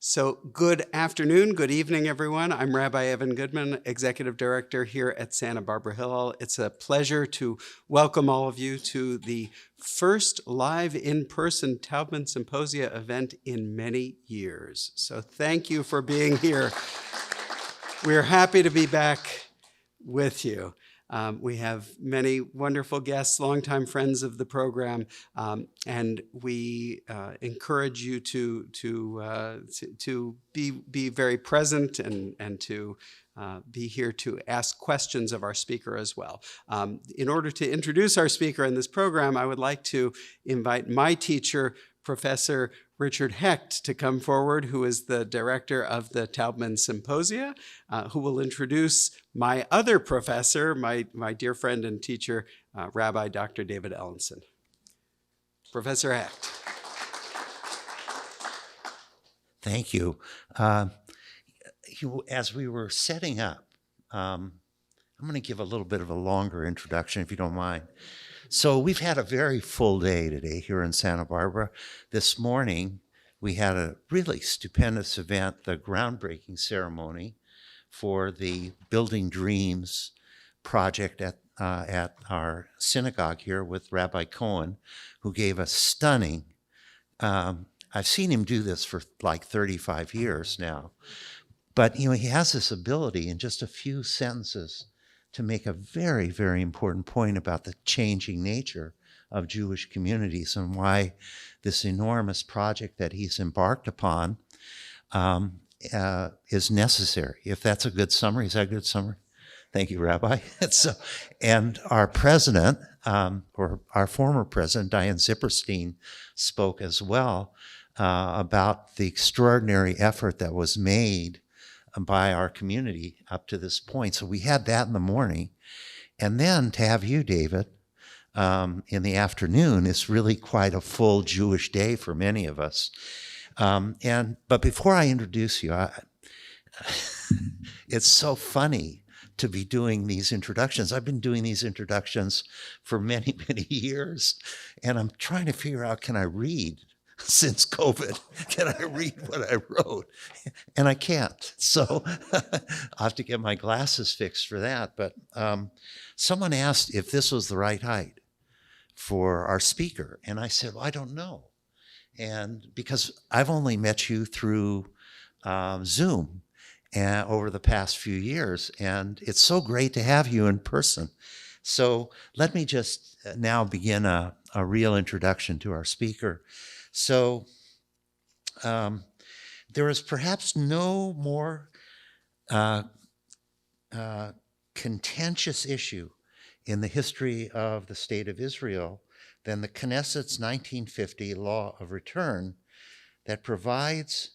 So good afternoon, good evening, everyone. I'm Rabbi Evan Goodman, Executive Director here at Santa Barbara Hillel. It's a pleasure to welcome all of you to the first live in-person Taubman Symposia event in many years. So thank you for being here. We're happy to be back with you. We have many wonderful guests, longtime friends of the program, and we encourage you to be very present and to be here to ask questions of our speaker as well. In order to introduce our speaker in this program, I would like to invite my teacher, Professor Richard Hecht, to come forward, who is the director of the Taubman Symposia, who will introduce my other professor, my dear friend and teacher, Rabbi Dr. David Ellenson. Professor Hecht. Thank you. As we were setting up, I'm going to give a little bit of a longer introduction, if you don't mind. So we've had a very full day today here in Santa Barbara. This morning, we had a really stupendous event, the groundbreaking ceremony for the Building Dreams project at our synagogue here with Rabbi Cohen, who gave a stunning, I've seen him do this for like 35 years now, but he has this ability in just a few sentences to make a very, very important point about the changing nature of Jewish communities and why this enormous project that he's embarked upon is necessary. If that's a good summary, is that a good summary? Thank you, Rabbi. And our president, or our former president, Diane Zipperstein, spoke as well about the extraordinary effort that was made by our community up to this point. So we had that in the morning. And then to have you, David, in the afternoon is really quite a full Jewish day for many of us. But before I introduce you, it's so funny to be doing these introductions. I've been doing these introductions for many, many years, and I'm trying to figure out, can I read? Since COVID, can I read what I wrote? And I can't. So I'll have to get my glasses fixed for that. But someone asked if this was the right height for our speaker. And I said, well, I don't know. And because I've only met you through Zoom over the past few years. And it's so great to have you in person. So let me just now begin a real introduction to our speaker. So there is perhaps no more contentious issue in the history of the State of Israel than the Knesset's 1950 Law of Return that provides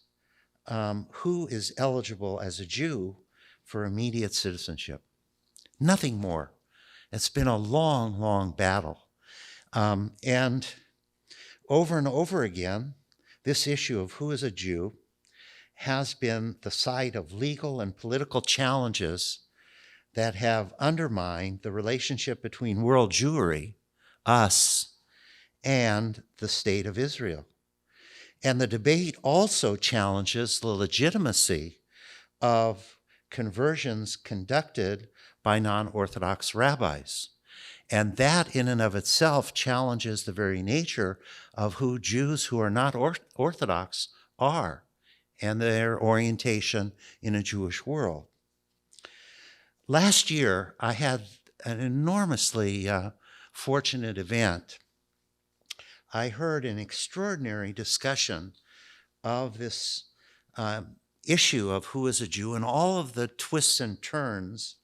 who is eligible as a Jew for immediate citizenship. Nothing more. It's been a long, long battle. And over again, this issue of who is a Jew has been the site of legal and political challenges that have undermined the relationship between world Jewry, us, and the State of Israel. And the debate also challenges the legitimacy of conversions conducted by non-Orthodox rabbis. And that in and of itself challenges the very nature of who Jews who are not Orthodox are and their orientation in a Jewish world. Last year, I had an enormously fortunate event. I heard an extraordinary discussion of this issue of who is a Jew and all of the twists and turns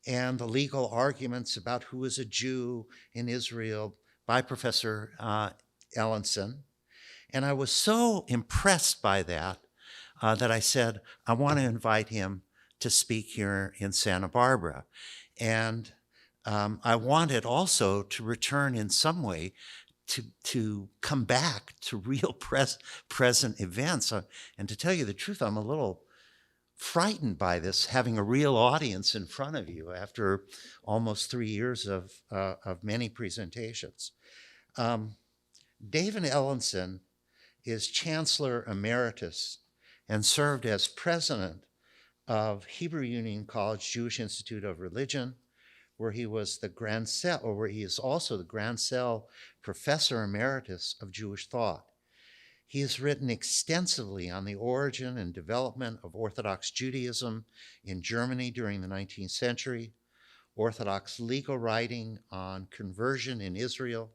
and the legal arguments about who is a Jew in Israel by Professor Ellenson. And I was so impressed by that that I said, I want to invite him to speak here in Santa Barbara. And I wanted also to return in some way to come back to real present events. And to tell you the truth, I'm a little frightened by this, having a real audience in front of you after almost 3 years of many presentations. David Ellenson is Chancellor Emeritus and served as president of Hebrew Union College Jewish Institute of Religion, where he was the where he is also the Grand Cell Professor Emeritus of Jewish Thought. He has written extensively on the origin and development of Orthodox Judaism in Germany during the 19th century, Orthodox legal writing on conversion in Israel,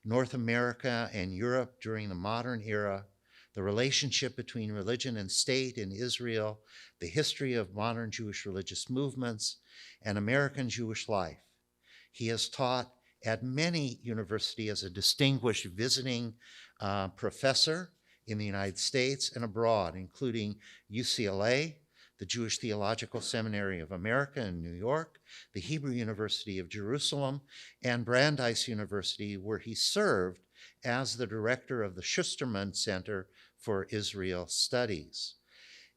North America and Europe during the modern era, the relationship between religion and state in Israel, the history of modern Jewish religious movements, and American Jewish life. He has taught at many universities as a distinguished visiting professor in the United States and abroad, including UCLA, the Jewish Theological Seminary of America in New York, the Hebrew University of Jerusalem, and Brandeis University, where he served as the director of the Schusterman Center for Israel Studies.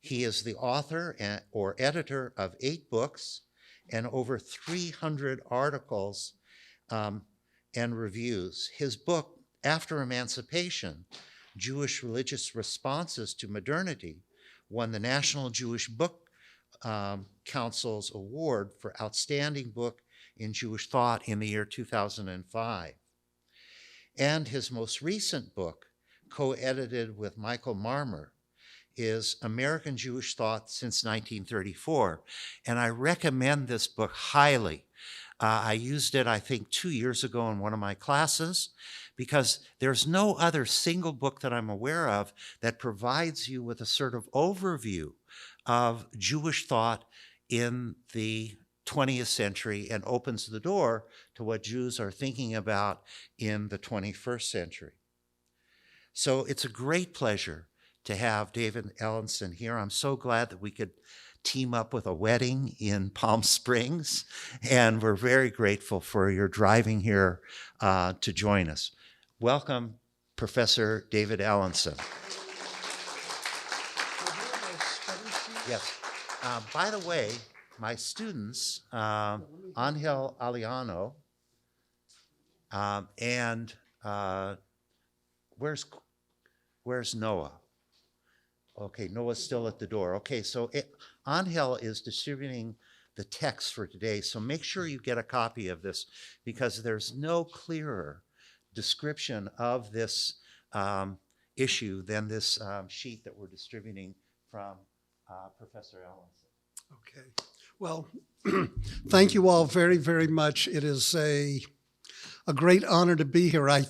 He is the author or editor of 8 books and over 300 articles and reviews. His book, After Emancipation, Jewish Religious Responses to Modernity, won the National Jewish Book Council's Award for Outstanding Book in Jewish Thought in the year 2005. And his most recent book, co-edited with Michael Marmer, is American Jewish Thought Since 1934. And I recommend this book highly. I used it, I think, 2 years ago in one of my classes, because there's no other single book that I'm aware of that provides you with a sort of overview of Jewish thought in the 20th century and opens the door to what Jews are thinking about in the 21st century. So it's a great pleasure to have David Ellenson here. I'm so glad that we could team up with a wedding in Palm Springs, and we're very grateful for your driving here to join us. Welcome, Professor David Ellenson. Yes. By the way, my students, Angel Aliano, and where's Noah? Okay, Noah's still at the door. Okay, so Angel is distributing the text for today, so make sure you get a copy of this, because there's no clearer description of this issue than this sheet that we're distributing from Professor Ellenson. Okay. Well, thank you all very, very much. It is a great honor to be here. I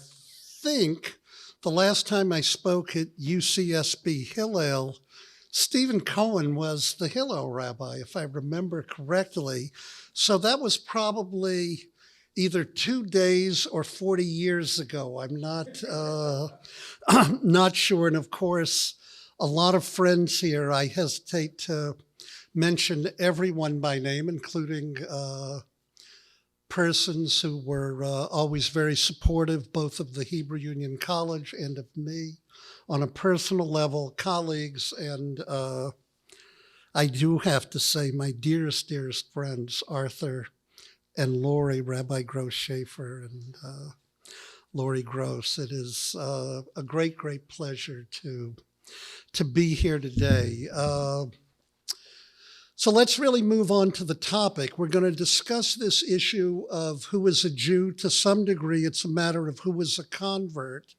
think the last time I spoke at UCSB Hillel, Stephen Cohen was the Hillel rabbi, if I remember correctly. So that was probably either 2 days or 40 years ago. I'm not not sure. And of course, a lot of friends here. I hesitate to mention everyone by name, including persons who were always very supportive, both of the Hebrew Union College and of me on a personal level, colleagues, and I do have to say my dearest, dearest friends, Arthur and Lori, Rabbi Gross Schaefer and Lori Gross. It is a great, great pleasure to be here today. So let's really move on to the topic. We're going to discuss this issue of who is a Jew. To some degree, it's a matter of who is a convert.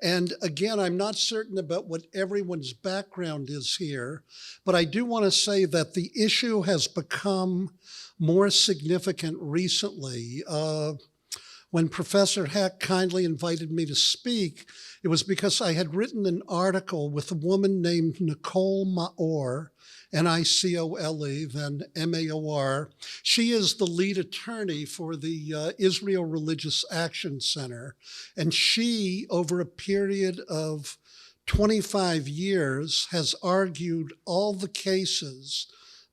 And again, I'm not certain about what everyone's background is here, but I do want to say that the issue has become more significant recently. When Professor Heck kindly invited me to speak, it was because I had written an article with a woman named Nicole Maor, Nicole, then Maor. She is the lead attorney for the Israel Religious Action Center. And she, over a period of 25 years, has argued all the cases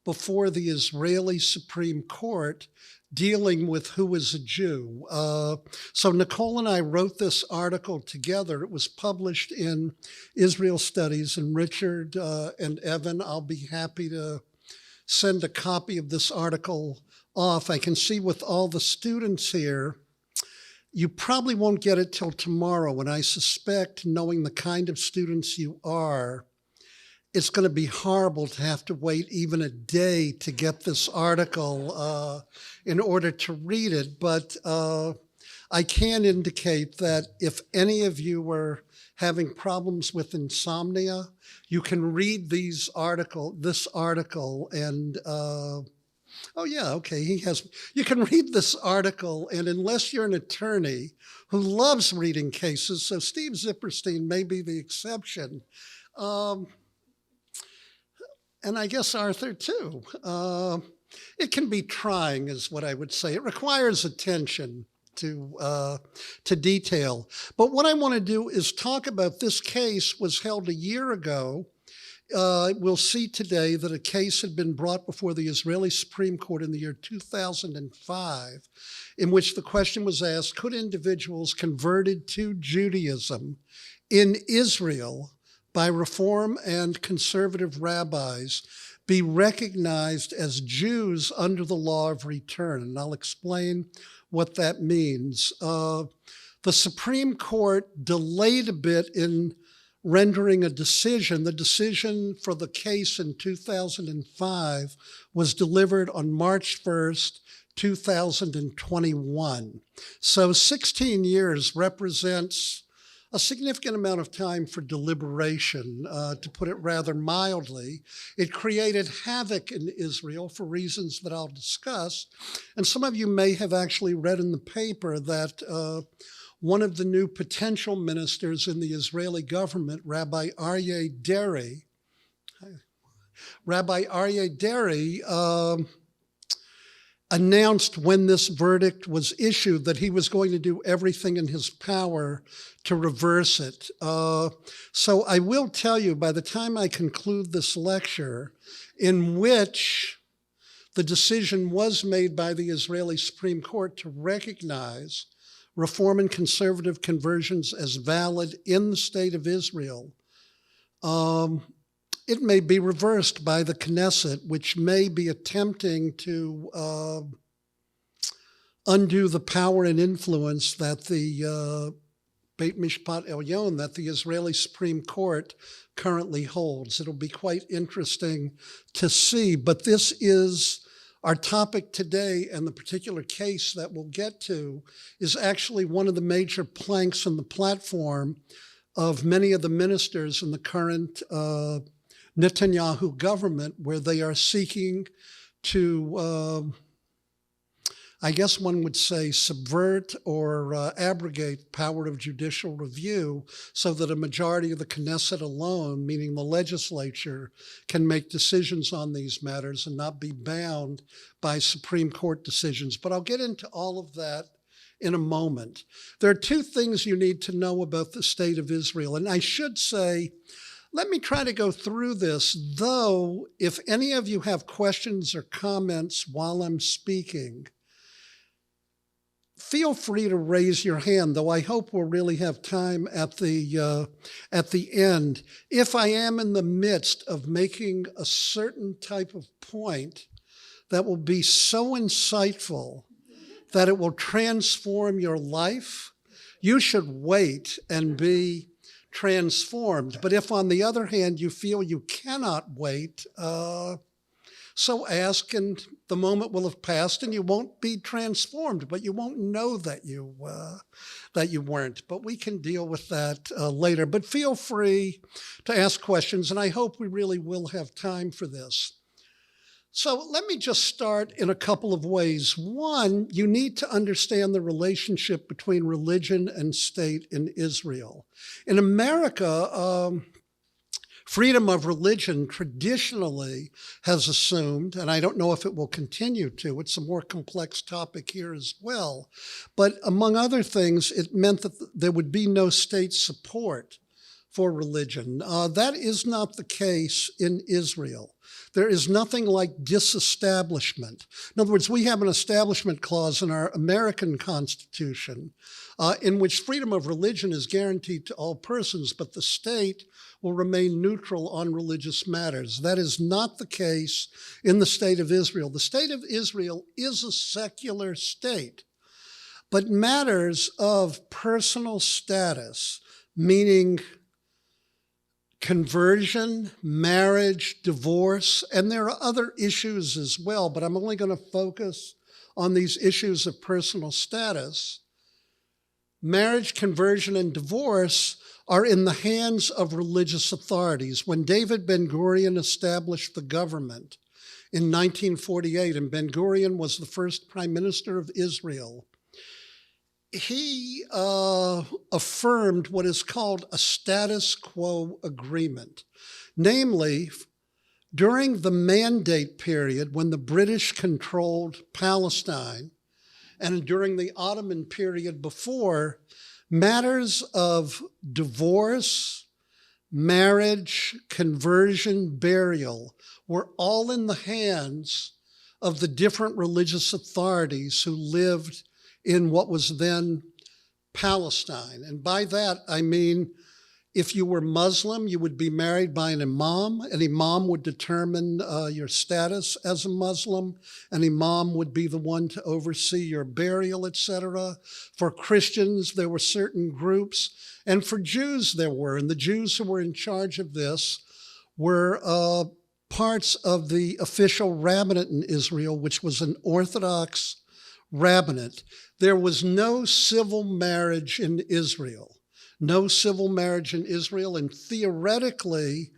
before the Israeli Supreme Court dealing with who is a Jew. So Nicole and I wrote this article together. It was published in Israel Studies, and Richard and Evan, I'll be happy to send a copy of this article off. I can see with all the students here, You probably won't get it till tomorrow, and I suspect, knowing the kind of students you are, it's going to be horrible to have to wait even a day to get this article in order to read it. But I can indicate that if any of you were having problems with insomnia, you can read this article, and oh yeah, okay, you can read this article, and unless you're an attorney who loves reading cases, so Steve Zipperstein may be the exception, and I guess Arthur too. It can be trying, is what I would say. It requires attention to detail. But what I want to do is talk about this case was held a year ago. We'll see today that a case had been brought before the Israeli Supreme Court in the year 2005, in which the question was asked, could individuals converted to Judaism in Israel by Reform and conservative rabbis be recognized as Jews under the law of return? And I'll explain what that means. The Supreme Court delayed a bit in rendering a decision. The decision for the case in 2005 was delivered on March 1st, 2021. So 16 years represents a significant amount of time for deliberation, to put it rather mildly. It created havoc in Israel for reasons that I'll discuss. And some of you may have actually read in the paper that one of the new potential ministers in the Israeli government, Rabbi Aryeh Deri, announced when this verdict was issued that he was going to do everything in his power to reverse it. So I will tell you, by the time I conclude this lecture, in which the decision was made by the Israeli Supreme Court to recognize Reform and conservative conversions as valid in the state of Israel, it may be reversed by the Knesset, which may be attempting to undo the power and influence that the Beit Mishpat Elyon, that the Israeli Supreme Court currently holds. It'll be quite interesting to see, but this is our topic today, and the particular case that we'll get to is actually one of the major planks in the platform of many of the ministers in the current Netanyahu government, where they are seeking to, I guess one would say, subvert or abrogate power of judicial review so that a majority of the Knesset alone, meaning the legislature, can make decisions on these matters and not be bound by Supreme Court decisions. But I'll get into all of that in a moment. There are two things you need to know about the state of Israel. And I should say, let me try to go through this, though if any of you have questions or comments while I'm speaking, feel free to raise your hand, though I hope we'll really have time at the end. If I am in the midst of making a certain type of point that will be so insightful that it will transform your life, you should wait and be transformed. But if, on the other hand, you feel you cannot wait, so ask, and the moment will have passed, and you won't be transformed, but you won't know that you weren't. But we can deal with that later. But feel free to ask questions, and I hope we really will have time for this. So let me just start in a couple of ways. One, you need to understand the relationship between religion and state in Israel. In America, freedom of religion traditionally has assumed, and I don't know if it will continue to, it's a more complex topic here as well, but among other things, it meant that there would be no state support for religion. That is not the case in Israel. There is nothing like disestablishment. In other words, we have an establishment clause in our American Constitution in which freedom of religion is guaranteed to all persons, but the state will remain neutral on religious matters. That is not the case in the state of Israel. The state of Israel is a secular state, But matters of personal status, meaning conversion, marriage, divorce, and there are other issues as well, but I'm only going to focus on these issues of personal status. Marriage, conversion, and divorce are in the hands of religious authorities. When David Ben-Gurion established the government in 1948, and Ben-Gurion was the first prime minister of Israel, he affirmed what is called a status quo agreement. Namely, during the Mandate period when the British controlled Palestine, and during the Ottoman period before, matters of divorce, marriage, conversion, burial were all in the hands of the different religious authorities who lived in what was then Palestine. And by that, I mean, if you were Muslim, you would be married by an imam. An imam would determine your status as a Muslim. An imam would be the one to oversee your burial, etc. For Christians, there were certain groups. And for Jews, there were. And the Jews who were in charge of this were parts of the official rabbinate in Israel, which was an Orthodox rabbinate. There was no civil marriage in Israel. No civil marriage in Israel, and theoretically,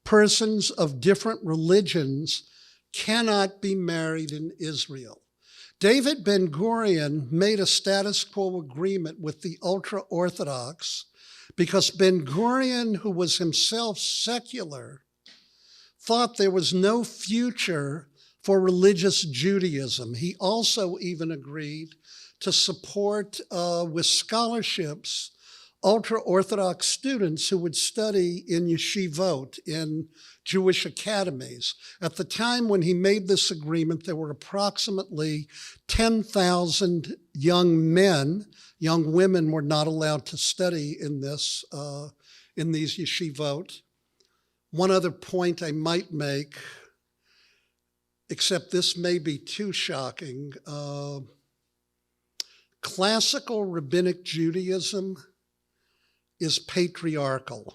persons of different religions cannot be married in Israel. David Ben-Gurion made a status quo agreement with the ultra-Orthodox because Ben-Gurion, who was himself secular, thought there was no future for religious Judaism. He also even agreed to support with scholarships ultra-Orthodox students who would study in yeshivot, in Jewish academies. At the time when he made this agreement, there were approximately 10,000 young men. Young women were not allowed to study in these yeshivot. One other point I might make, except this may be too shocking, classical rabbinic Judaism is patriarchal.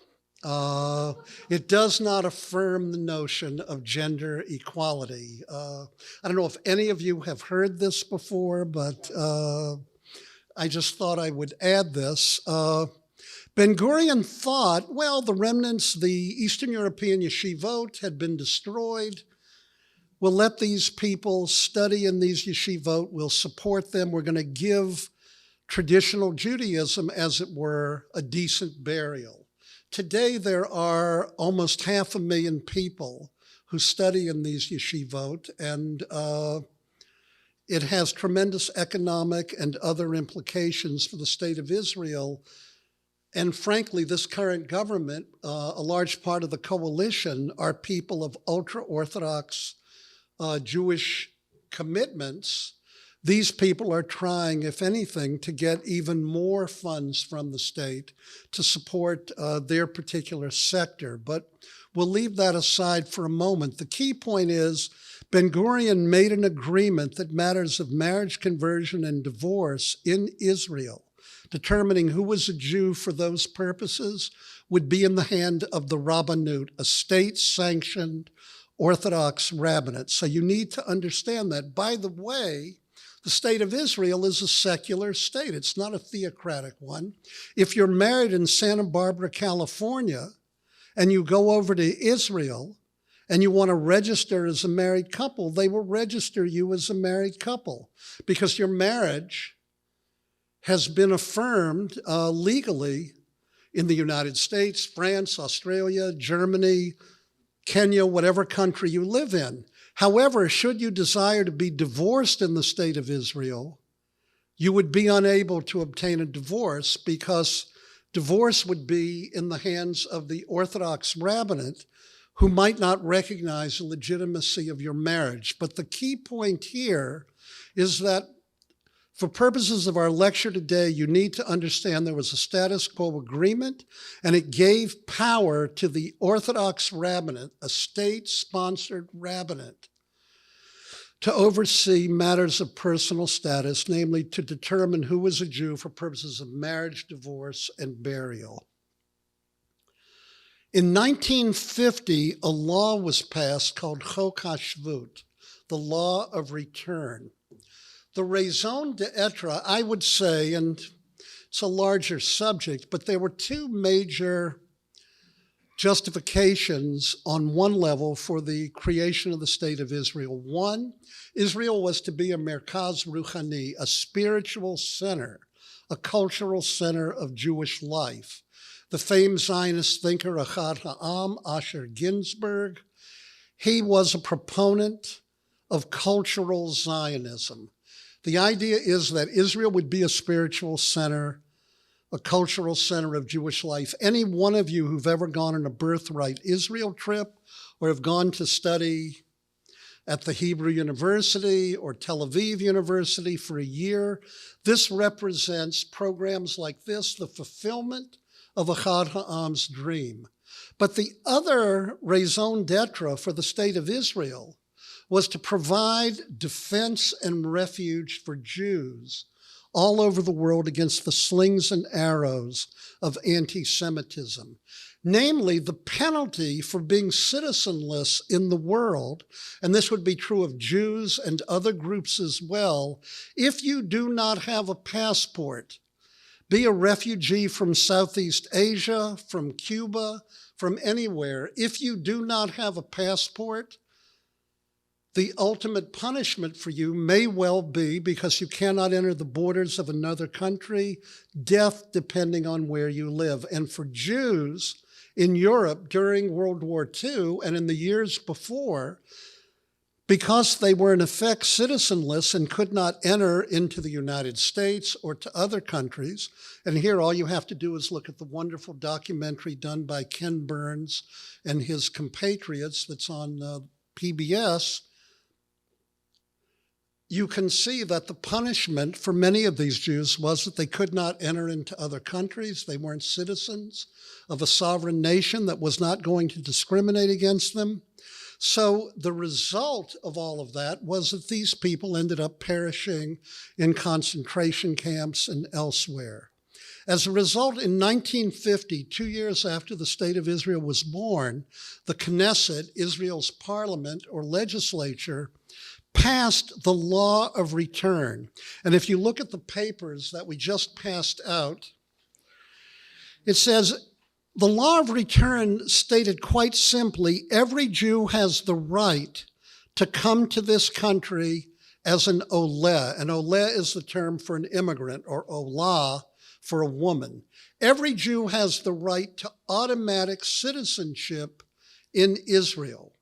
It does not affirm the notion of gender equality. I don't know if any of you have heard this before, but I just thought I would add this. Ben-Gurion thought, well, the remnants, the Eastern European yeshivot had been destroyed. We'll let these people study in these yeshivot. We'll support them. We're going to give traditional Judaism, as it were, a decent burial. Today, there are almost 500,000 people who study in these yeshivot, and it has tremendous economic and other implications for the state of Israel. And frankly, this current government, a large part of the coalition, are people of ultra-Orthodox Jewish commitments. These people are trying, if anything, to get even more funds from the state to support their particular sector. But we'll leave that aside for a moment. The key point is Ben-Gurion made an agreement that matters of marriage, conversion, and divorce in Israel, determining who was a Jew for those purposes, would be in the hand of the Rabbanut, a state-sanctioned Orthodox rabbinate. So you need to understand that. By the way, the state of Israel is a secular state. It's not a theocratic one. If you're married in Santa Barbara, California, and you go over to Israel and you want to register as a married couple, they will register you as a married couple because your marriage has been affirmed legally in the United States, France, Australia, Germany, Kenya, whatever country you live in. However, should you desire to be divorced in the state of Israel, you would be unable to obtain a divorce because divorce would be in the hands of the Orthodox rabbinate, who might not recognize the legitimacy of your marriage. But the key point here is that for purposes of our lecture today, you need to understand there was a status quo agreement, and it gave power to the Orthodox rabbinate, a state-sponsored rabbinate, to oversee matters of personal status, namely to determine who was a Jew for purposes of marriage, divorce, and burial. In 1950, a law was passed called Chok HaShvut, the law of return. The raison d'etre, I would say, and it's a larger subject, but there were two major justifications on one level for the creation of the state of Israel. One, Israel was to be a merkaz ruchani, a spiritual center, a cultural center of Jewish life. The famed Zionist thinker Achad Ha'am, Asher Ginsburg, he was a proponent of cultural Zionism. The idea is that Israel would be a spiritual center, a cultural center of Jewish life. Any one of you who've ever gone on a Birthright Israel trip or have gone to study at the Hebrew University or Tel Aviv University for a year, this represents programs like this, the fulfillment of Achad Ha'am's dream. But the other raison d'etre for the state of Israel was to provide defense and refuge for Jews all over the world against the slings and arrows of anti-Semitism. Namely, the penalty for being citizenless in the world, and this would be true of Jews and other groups as well, if you do not have a passport, be a refugee from Southeast Asia, from Cuba, from anywhere, if you do not have a passport, the ultimate punishment for you may well be, because you cannot enter the borders of another country, death depending on where you live. And for Jews in Europe during World War II and in the years before, because they were in effect citizenless and could not enter into the United States or to other countries, and here all you have to do is look at the wonderful documentary done by Ken Burns and his compatriots that's on PBS, you can see that the punishment for many of these Jews was that they could not enter into other countries. They weren't citizens of a sovereign nation that was not going to discriminate against them. So the result of all of that was that these people ended up perishing in concentration camps and elsewhere. As a result, in 1950, 2 years after the State of Israel was born, the Knesset, Israel's parliament or legislature, passed the law of return. And if you look at the papers that we just passed out, it says, the law of return stated quite simply, every Jew has the right to come to this country as an oleh. An oleh is the term for an immigrant, or olah for a woman. Every Jew has the right to automatic citizenship in Israel.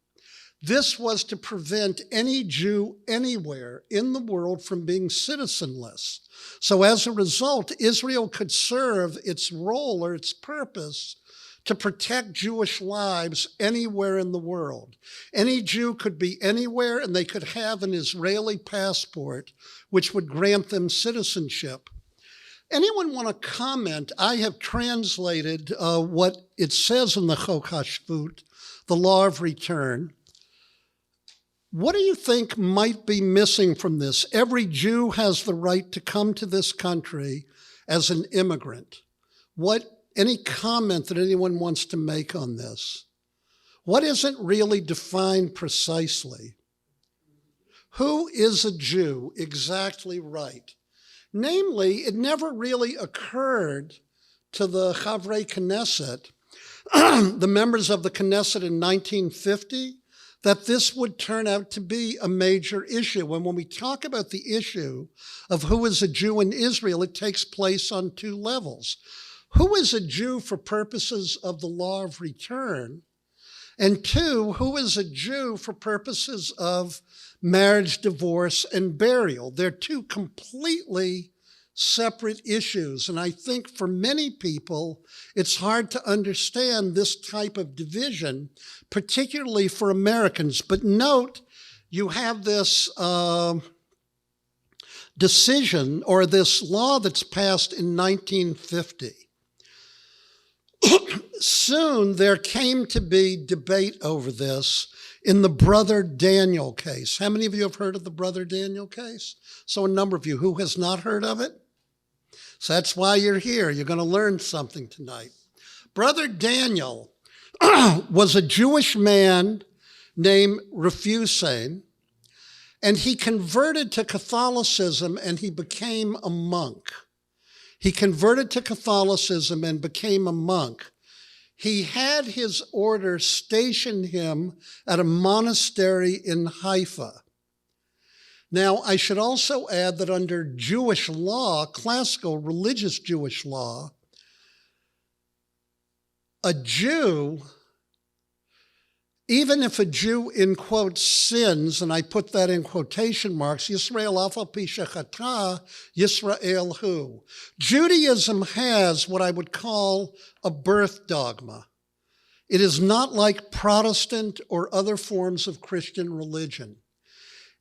This was to prevent any Jew anywhere in the world from being citizenless. So as a result, Israel could serve its role or its purpose to protect Jewish lives anywhere in the world. Any Jew could be anywhere, and they could have an Israeli passport, which would grant them citizenship. Anyone want to comment? I have translated what it says in the Chok HaShvut, the law of return. What do you think might be missing from this? Every Jew has the right to come to this country as an immigrant. Any comment that anyone wants to make on this? What isn't really defined precisely? Who is a Jew? Exactly right. Namely, it never really occurred to the Chavrei Knesset, the members of the Knesset in 1950, that this would turn out to be a major issue. And when we talk about the issue of who is a Jew in Israel, it takes place on two levels. Who is a Jew for purposes of the law of return? And two, who is a Jew for purposes of marriage, divorce, and burial? They're two completely separate issues. And I think for many people, it's hard to understand this type of division, particularly for Americans. But note, you have this decision or this law that's passed in 1950. Soon there came to be debate over this in the Brother Daniel case. How many of you have heard of the Brother Daniel case? So a number of you. Who has not heard of it? So that's why you're here. You're going to learn something tonight. Brother Daniel was a Jewish man named Refusain, and he converted to Catholicism and he became a monk. He converted to Catholicism and became a monk. He had his order station him at a monastery in Haifa. Now, I should also add that under Jewish law, classical religious Jewish law, a Jew, even if a Jew, in quotes, sins, and I put that in quotation marks, Yisrael afal pi shechata, Yisrael hu. Judaism has what I would call a birth dogma. It is not like Protestant or other forms of Christian religion.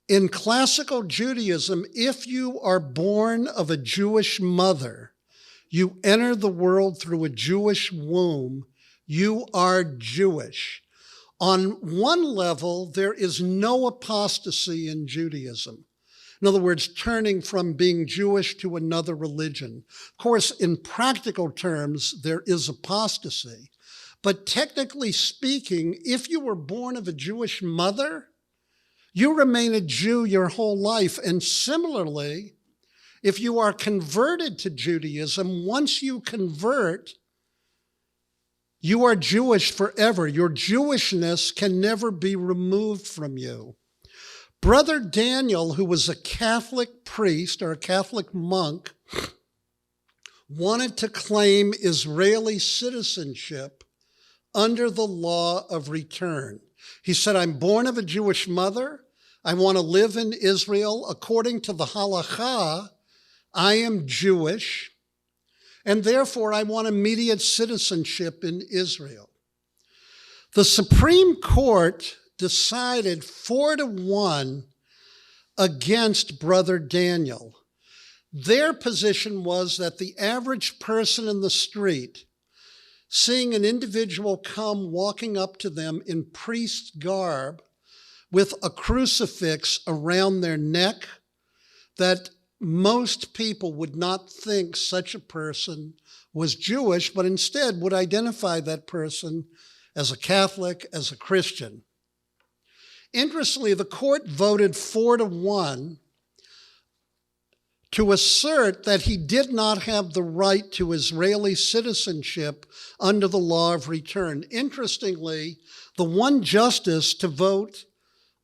In classical Judaism, if you are born of a Jewish mother, you enter the world through a Jewish womb, you are Jewish. On one level, there is no apostasy in Judaism. In other words, turning from being Jewish to another religion. Of course, in practical terms, there is apostasy. But technically speaking, if you were born of a Jewish mother, you remain a Jew your whole life. And similarly, if you are converted to Judaism, once you convert, you are Jewish forever. Your Jewishness can never be removed from you. Brother Daniel, who was a Catholic priest or a Catholic monk, wanted to claim Israeli citizenship under the law of return. He said, I'm born of a Jewish mother. I want to live in Israel. According to the halakha, I am Jewish, and therefore I want immediate citizenship in Israel. The Supreme Court decided 4-1 against Brother Daniel. Their position was that the average person in the street, seeing an individual come walking up to them in priest's garb with a crucifix around their neck, that most people would not think such a person was Jewish, but instead would identify that person as a Catholic, as a Christian. Interestingly, the court voted 4-1 to assert that he did not have the right to Israeli citizenship under the law of return. Interestingly, the one justice to vote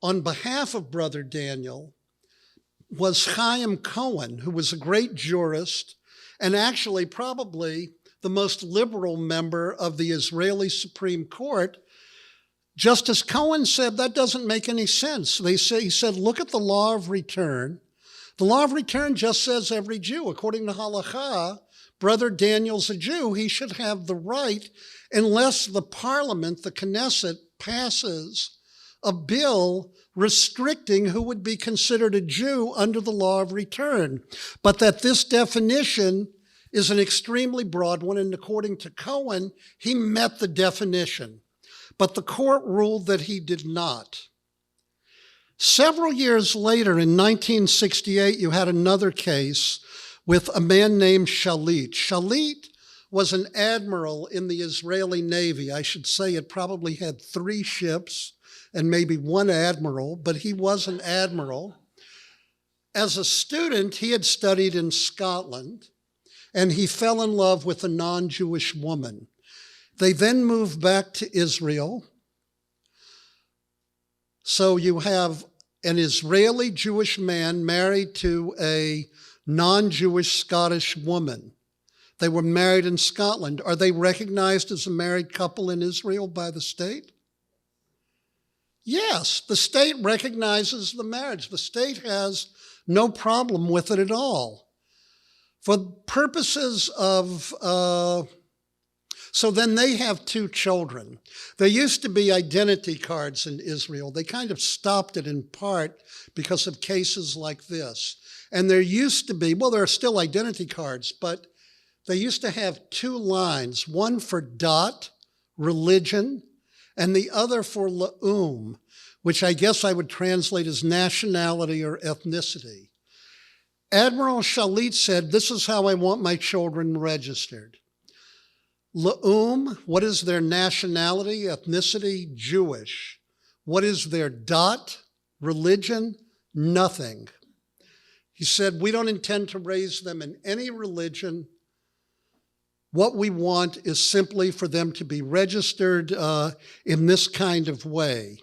on behalf of Brother Daniel was Chaim Cohen, who was a great jurist and actually probably the most liberal member of the Israeli Supreme Court. Justice Cohen said that doesn't make any sense. He said, look at the law of return. The law of return just says every Jew. According to halakha, Brother Daniel's a Jew. He should have the right unless the parliament, the Knesset, passes a bill restricting who would be considered a Jew under the law of return. But that this definition is an extremely broad one, and according to Cohen, he met the definition. But the court ruled that he did not. Several years later, in 1968, you had another case with a man named Shalit. Shalit was an admiral in the Israeli Navy. I should say it probably had 3 ships and maybe 1 admiral, but he was an admiral. As a student, he had studied in Scotland, and he fell in love with a non-Jewish woman. They then moved back to Israel. So you have an Israeli Jewish man married to a non-Jewish Scottish woman. They were married in Scotland. Are they recognized as a married couple in Israel by the state? Yes, the state recognizes the marriage. The state has no problem with it at all. For purposes of, so then they have 2 children. There used to be identity cards in Israel. They kind of stopped it in part because of cases like this. And there used to be, well, there are still identity cards, but they used to have two lines, one for dot, religion, and the other for la'um, which I guess I would translate as nationality or ethnicity. Admiral Shalit said, this is how I want my children registered. La'um, what is their nationality, ethnicity? Jewish. What is their dot, religion? Nothing. He said, we don't intend to raise them in any religion. What we want is simply for them to be registered in this kind of way.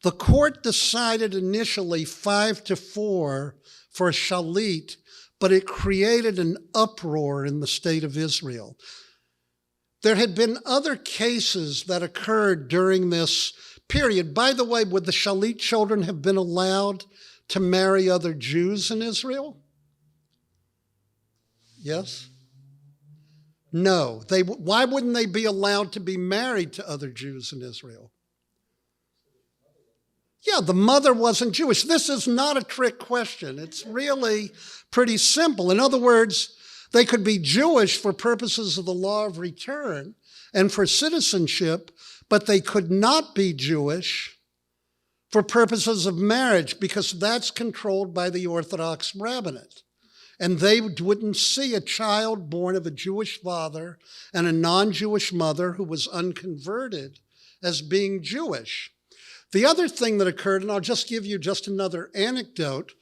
The court decided initially 5-4 for Shalit, but it created an uproar in the state of Israel. There had been other cases that occurred during this period. By the way, would the Shalit children have been allowed to marry other Jews in Israel? Yes? No. Why wouldn't they be allowed to be married to other Jews in Israel? Yeah, the mother wasn't Jewish. This is not a trick question. It's really pretty simple. In other words, they could be Jewish for purposes of the law of return and for citizenship, but they could not be Jewish for purposes of marriage because that's controlled by the Orthodox rabbinate. And they wouldn't see a child born of a Jewish father and a non-Jewish mother who was unconverted as being Jewish. The other thing that occurred, and I'll just give you just another anecdote,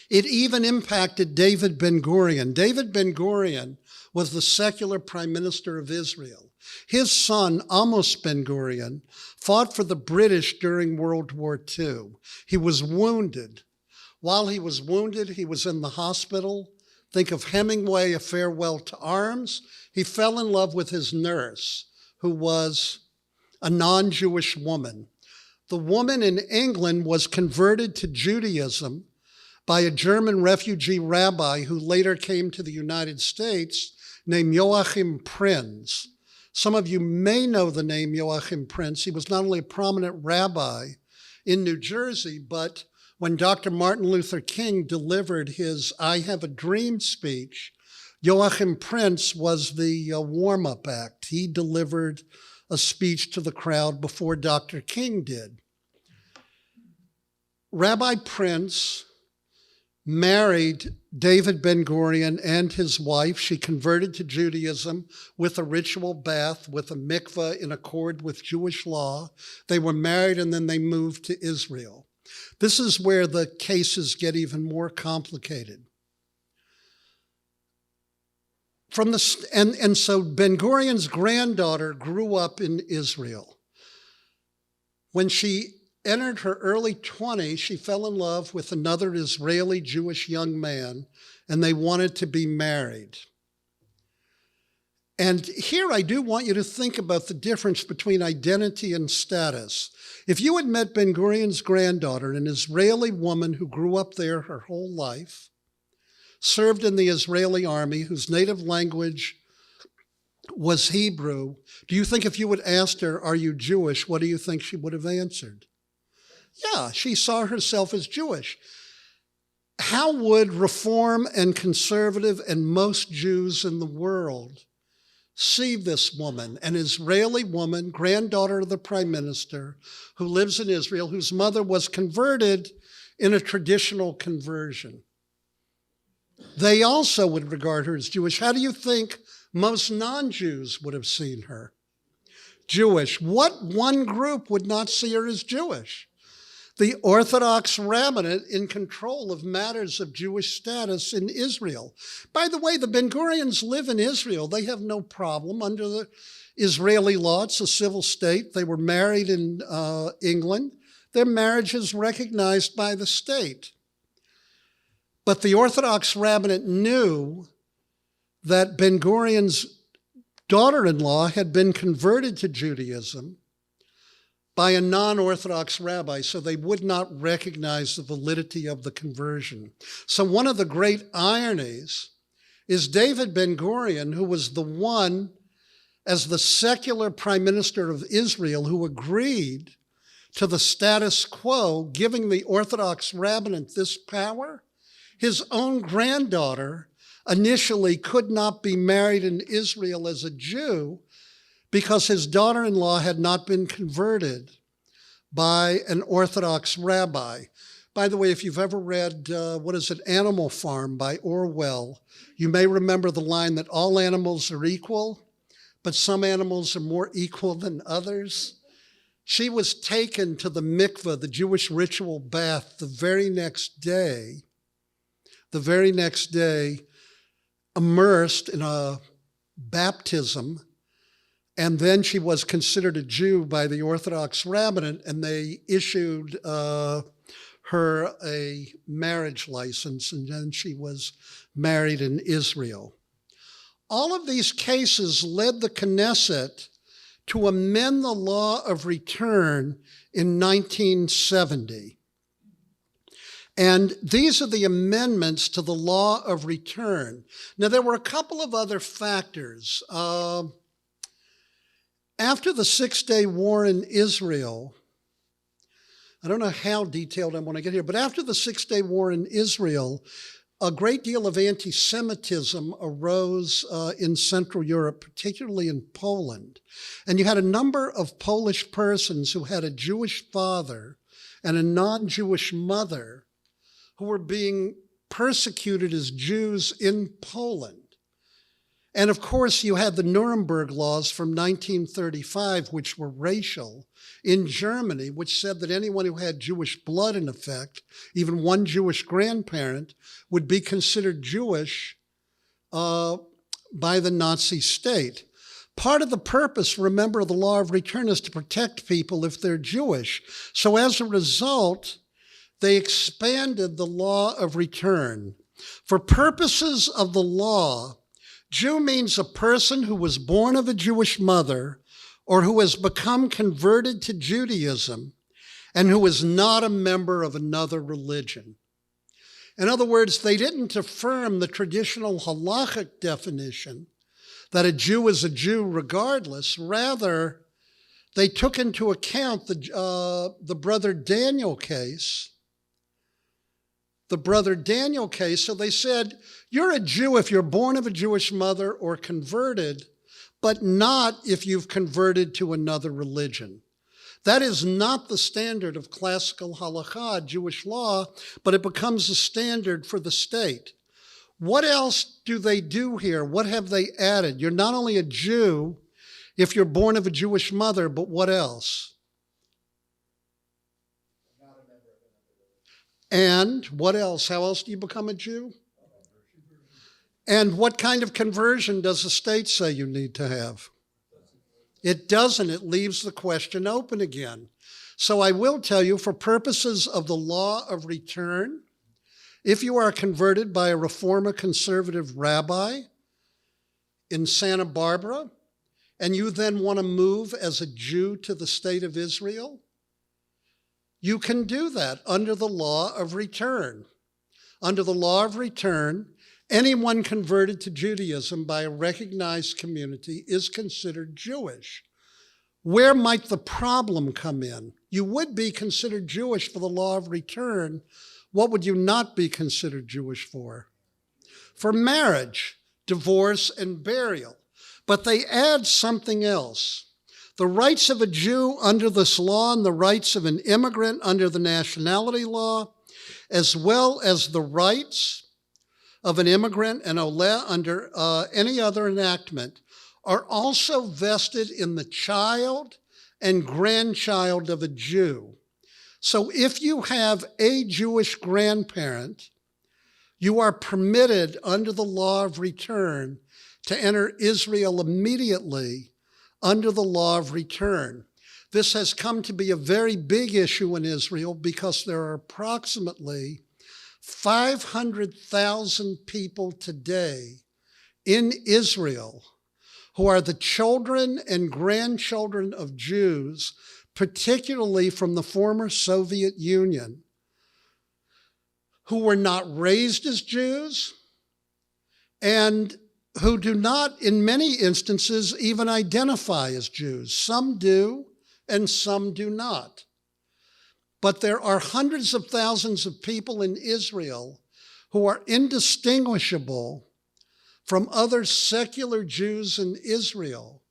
it even impacted David Ben-Gurion. David Ben-Gurion was the secular prime minister of Israel. His son, Amos Ben-Gurion, fought for the British during World War II. He was wounded. While he was wounded, he was in the hospital. Think of Hemingway, A Farewell to Arms. He fell in love with his nurse, who was a non-Jewish woman. The woman in England was converted to Judaism by a German refugee rabbi who later came to the United States named Joachim Prinz. Some of you may know the name Joachim Prinz. He was not only a prominent rabbi in New Jersey, but when Dr. Martin Luther King delivered his I Have a Dream speech, Joachim Prinz was the warm-up act. He delivered a speech to the crowd before Dr. King did. Rabbi Prinz married David Ben-Gurion and his wife. She converted to Judaism with a ritual bath, with a mikveh in accord with Jewish law. They were married and then they moved to Israel. This is where the cases get even more complicated. So Ben-Gurion's granddaughter grew up in Israel. When she entered her early 20s, she fell in love with another Israeli Jewish young man, and they wanted to be married. And here I do want you to think about the difference between identity and status. If you had met Ben-Gurion's granddaughter, an Israeli woman who grew up there her whole life, served in the Israeli army, whose native language was Hebrew, do you think if you had asked her, are you Jewish, what do you think she would have answered? Yeah, she saw herself as Jewish. How would Reform and Conservative and most Jews in the world see this woman, an Israeli woman, granddaughter of the prime minister, who lives in Israel, whose mother was converted in a traditional conversion? They also would regard her as Jewish. How do you think most non-Jews would have seen her? Jewish. What one group would not see her as Jewish? The Orthodox rabbinate in control of matters of Jewish status in Israel. By the way, the Ben-Gurions live in Israel. They have no problem under the Israeli law. It's a civil state. They were married in England. Their marriage is recognized by the state. But the Orthodox rabbinate knew that Ben-Gurion's daughter-in-law had been converted to Judaism by a non-Orthodox rabbi, so they would not recognize the validity of the conversion. So one of the great ironies is David Ben-Gurion, who was the one, as the secular prime minister of Israel, who agreed to the status quo, giving the Orthodox rabbinate this power. His own granddaughter initially could not be married in Israel as a Jew because his daughter-in-law had not been converted by an Orthodox rabbi. By the way, if you've ever read, Animal Farm by Orwell, you may remember the line that all animals are equal, but some animals are more equal than others. She was taken to the mikveh, the Jewish ritual bath, the very next day, immersed in a baptism, and then she was considered a Jew by the Orthodox rabbinate, and they issued her a marriage license, and then she was married in Israel. All of these cases led the Knesset to amend the law of return in 1970. And these are the amendments to the law of return. Now, there were a couple of other factors. After the Six-Day War in Israel, I don't know how detailed I want to get here, but after the Six-Day War in Israel, a great deal of anti-Semitism arose in Central Europe, particularly in Poland. And you had a number of Polish persons who had a Jewish father and a non-Jewish mother who were being persecuted as Jews in Poland. And of course, you had the Nuremberg laws from 1935, which were racial, in Germany, which said that anyone who had Jewish blood in effect, even one Jewish grandparent, would be considered Jewish by the Nazi state. Part of the purpose, remember, of the law of return is to protect people if they're Jewish. So as a result, they expanded the law of return. For purposes of the law, Jew means a person who was born of a Jewish mother or who has become converted to Judaism and who is not a member of another religion. In other words, they didn't affirm the traditional halachic definition that a Jew is a Jew regardless. Rather, they took into account the brother Daniel case. So they said, you're a Jew if you're born of a Jewish mother or converted, but not if you've converted to another religion. That is not the standard of classical halakha, Jewish law, but it becomes a standard for the state. What else do they do here? What have they added? You're not only a Jew if you're born of a Jewish mother, but what else? And what else? How else do you become a Jew? And what kind of conversion does the state say you need to have? It doesn't. It leaves the question open again. So I will tell you, for purposes of the law of return, if you are converted by a Reformer conservative rabbi in Santa Barbara, and you then want to move as a Jew to the state of Israel, you can do that under the law of return. Under the law of return, anyone converted to Judaism by a recognized community is considered Jewish. Where might the problem come in? You would be considered Jewish for the law of return. What would you not be considered Jewish for? For marriage, divorce, and burial. But they add something else. The rights of a Jew under this law and the rights of an immigrant under the nationality law, as well as the rights of an immigrant and oleh under any other enactment, are also vested in the child and grandchild of a Jew. So if you have a Jewish grandparent, you are permitted under the law of return to enter Israel immediately under the law of return. This has come to be a very big issue in Israel because there are approximately 500,000 people today in Israel who are the children and grandchildren of Jews, particularly from the former Soviet Union, who were not raised as Jews and who do not, in many instances, even identify as Jews. Some do, and some do not. But there are hundreds of thousands of people in Israel who are indistinguishable from other secular Jews in Israel,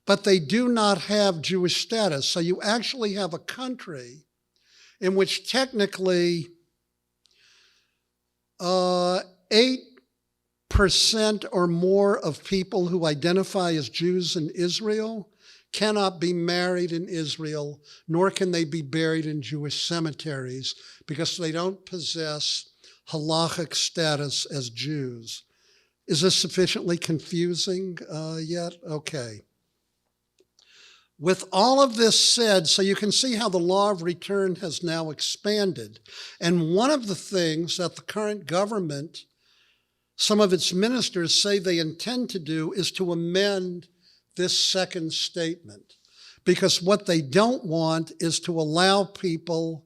but they do not have Jewish status. So you actually have a country in which technically 8% or more of people who identify as Jews in Israel cannot be married in Israel, nor can they be buried in Jewish cemeteries because they don't possess halachic status as Jews. Is this sufficiently confusing yet? Okay. With all of this said, so you can see how the law of return has now expanded. And one of the things that the current government, some of its ministers say they intend to do is to amend this second statement. Because what they don't want is to allow people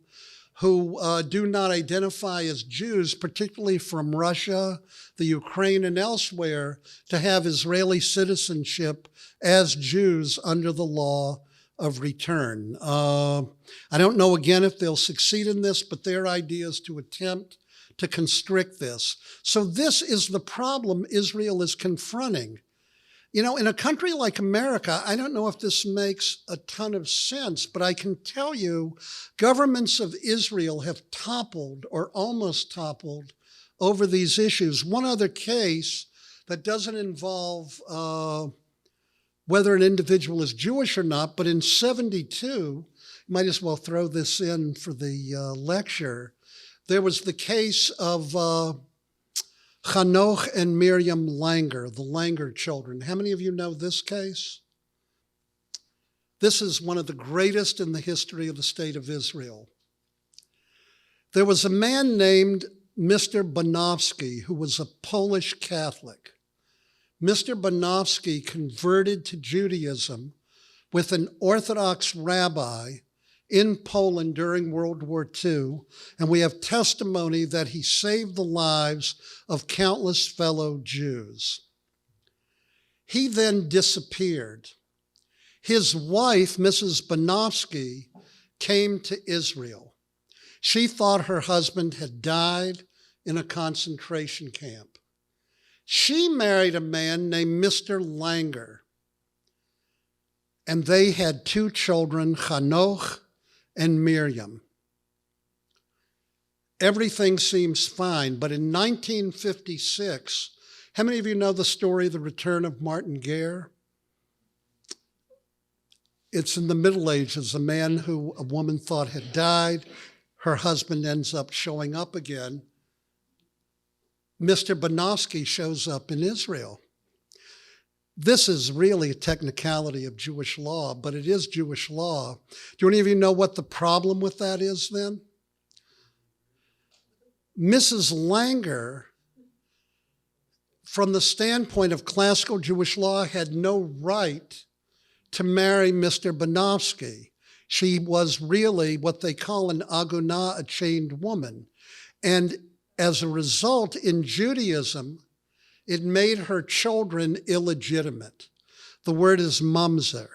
who do not identify as Jews, particularly from Russia, the Ukraine, and elsewhere, to have Israeli citizenship as Jews under the law of return. I don't know, again, if they'll succeed in this, but their idea is to attempt to constrict this. So this is the problem Israel is confronting. You know, in a country like America, I don't know if this makes a ton of sense, but I can tell you governments of Israel have toppled or almost toppled over these issues. One other case that doesn't involve whether an individual is Jewish or not, but in 1972, might as well throw this in for the lecture, there was the case of Hanoch and Miriam Langer, the Langer children. How many of you know this case? This is one of the greatest in the history of the state of Israel. There was a man named Mr. Banowski who was a Polish Catholic. Mr. Banowski converted to Judaism with an Orthodox rabbi in Poland during World War II, and we have testimony that he saved the lives of countless fellow Jews. He then disappeared. His wife, Mrs. Banowski, came to Israel. She thought her husband had died in a concentration camp. She married a man named Mr. Langer, and they had 2 children, Hanoch and Miriam. Everything seems fine, but in 1956, how many of you know the story, The Return of Martin Guerre? It's in the Middle Ages, a man who a woman thought had died. Her husband ends up showing up again. Mr. Banowski shows up in Israel. This is really a technicality of Jewish law, but it is Jewish law. Do any of you know what the problem with that is then? Mrs. Langer, from the standpoint of classical Jewish law, had no right to marry Mr. Banowski. She was really what they call an agunah, a chained woman. And as a result, in Judaism, it made her children illegitimate. The word is mamzer.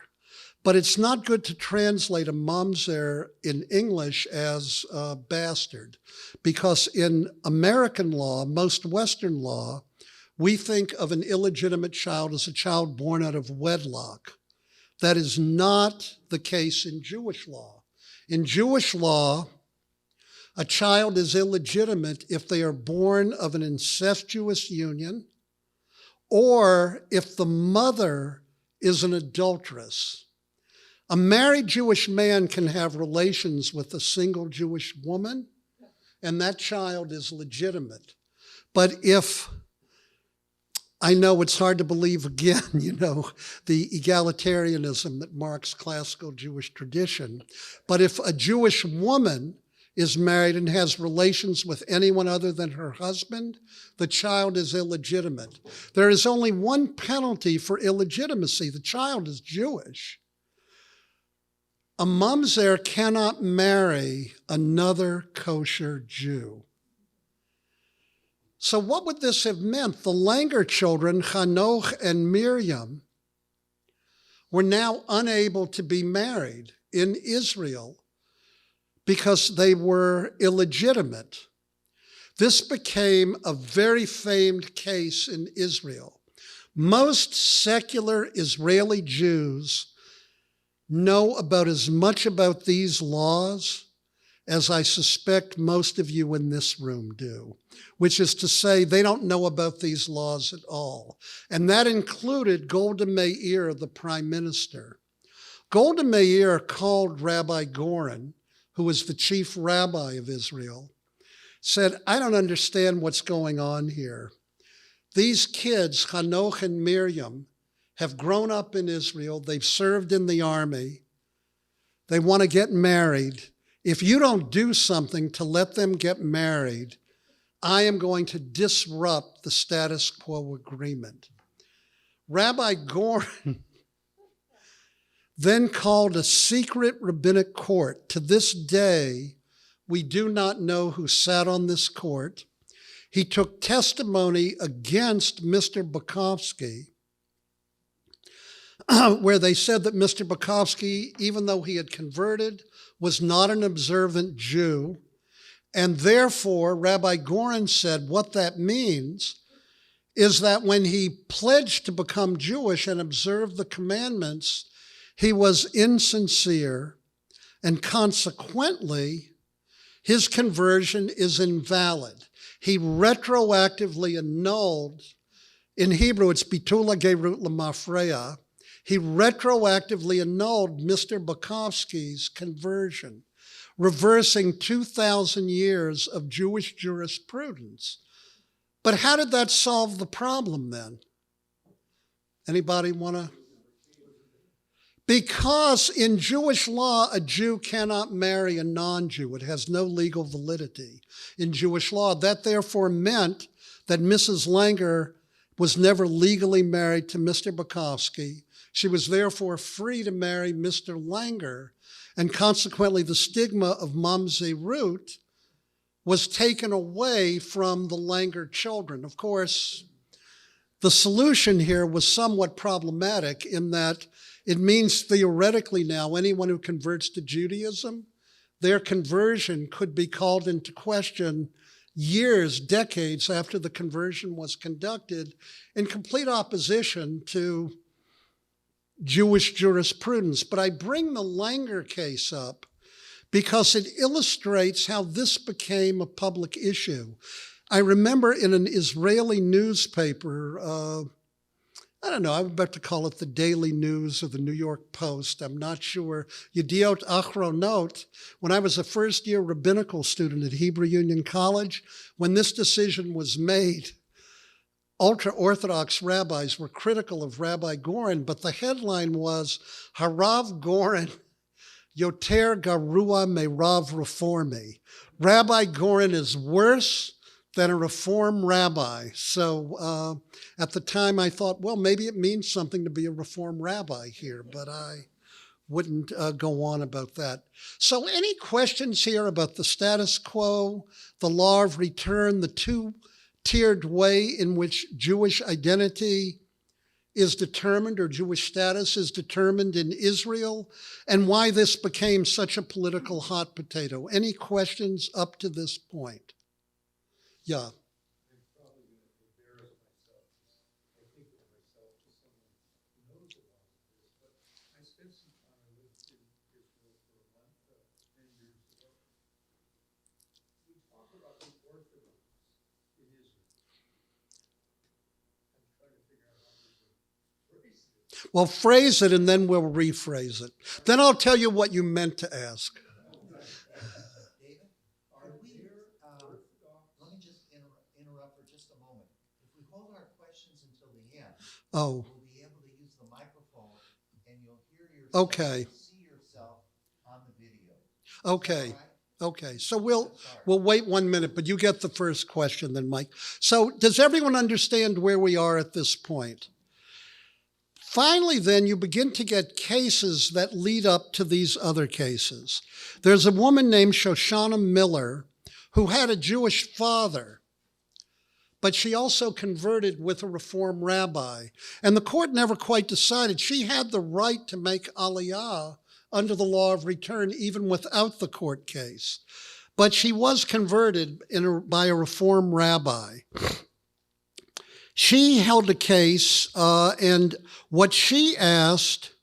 But it's not good to translate a mamzer in English as bastard, because in American law, most Western law, we think of an illegitimate child as a child born out of wedlock. That is not the case in Jewish law. In Jewish law, a child is illegitimate if they are born of an incestuous union, or if the mother is an adulteress. A married Jewish man can have relations with a single Jewish woman, and that child is legitimate. But if, I know it's hard to believe again, the egalitarianism that marks classical Jewish tradition, but if a Jewish woman is married and has relations with anyone other than her husband, the child is illegitimate. There is only one penalty for illegitimacy. The child is Jewish. A mamzer cannot marry another kosher Jew. So what would this have meant? The Langer children, Hanoch and Miriam, were now unable to be married in Israel because they were illegitimate. This became a very famed case in Israel. Most secular Israeli Jews know about as much about these laws as I suspect most of you in this room do, which is to say they don't know about these laws at all. And that included Golda Meir, the prime minister. Golda Meir called Rabbi Goren, who was the chief rabbi of Israel, said, I don't understand what's going on here. These kids, Hanoch and Miriam, have grown up in Israel. They've served in the army. They want to get married. If you don't do something to let them get married, I am going to disrupt the status quo agreement. Rabbi Goren then called a secret rabbinic court. To this day, we do not know who sat on this court. He took testimony against Mr. Bukovsky, where they said that Mr. Bukovsky, even though he had converted, was not an observant Jew. And therefore, Rabbi Goren said what that means is that when he pledged to become Jewish and observe the commandments, he was insincere, and consequently, his conversion is invalid. He retroactively annulled, in Hebrew it's bitula gerut lemafreya, he retroactively annulled Mr. Bukovsky's conversion, reversing 2,000 years of Jewish jurisprudence. But how did that solve the problem then? Anybody want to? Because in Jewish law, a Jew cannot marry a non-Jew. It has no legal validity in Jewish law. That therefore meant that Mrs. Langer was never legally married to Mr. Bukovsky. She was therefore free to marry Mr. Langer, and consequently the stigma of mamzerut was taken away from the Langer children. Of course, the solution here was somewhat problematic in that it means theoretically now anyone who converts to Judaism, their conversion could be called into question years, decades after the conversion was conducted in complete opposition to Jewish jurisprudence. But I bring the Langer case up because it illustrates how this became a public issue. I remember in an Israeli newspaper, I don't know, I'm about to call it the Daily News or the New York Post, I'm not sure, Yediot Achronot, when I was a first-year rabbinical student at Hebrew Union College, when this decision was made, ultra-Orthodox rabbis were critical of Rabbi Goren, but the headline was, Harav Goren Yoter Garua Meirav Reformi. Rabbi Goren is worse than a Reform rabbi. So at the time I thought, well, maybe it means something to be a Reform rabbi here, but I wouldn't go on about that. So any questions here about the status quo, the law of return, the two-tiered way in which Jewish identity is determined or Jewish status is determined in Israel, and why this became such a political hot potato? Any questions up to this point? Yeah. Well, phrase it and then we'll rephrase it. Then I'll tell you what you meant to ask. David, let me just interrupt for just a moment. If we hold our questions until the end, we'll be able to use the microphone and you'll hear yourself, see yourself on the video. Okay. Okay, so we'll wait 1 minute, but you get the first question then, Mike. So does everyone understand where we are at this point? Finally, then, you begin to get cases that lead up to these other cases. There's a woman named Shoshana Miller who had a Jewish father, but she also converted with a Reform rabbi. And the court never quite decided. She had the right to make aliyah under the law of return even without the court case. but she was converted by a Reform rabbi. She held a case, and what she asked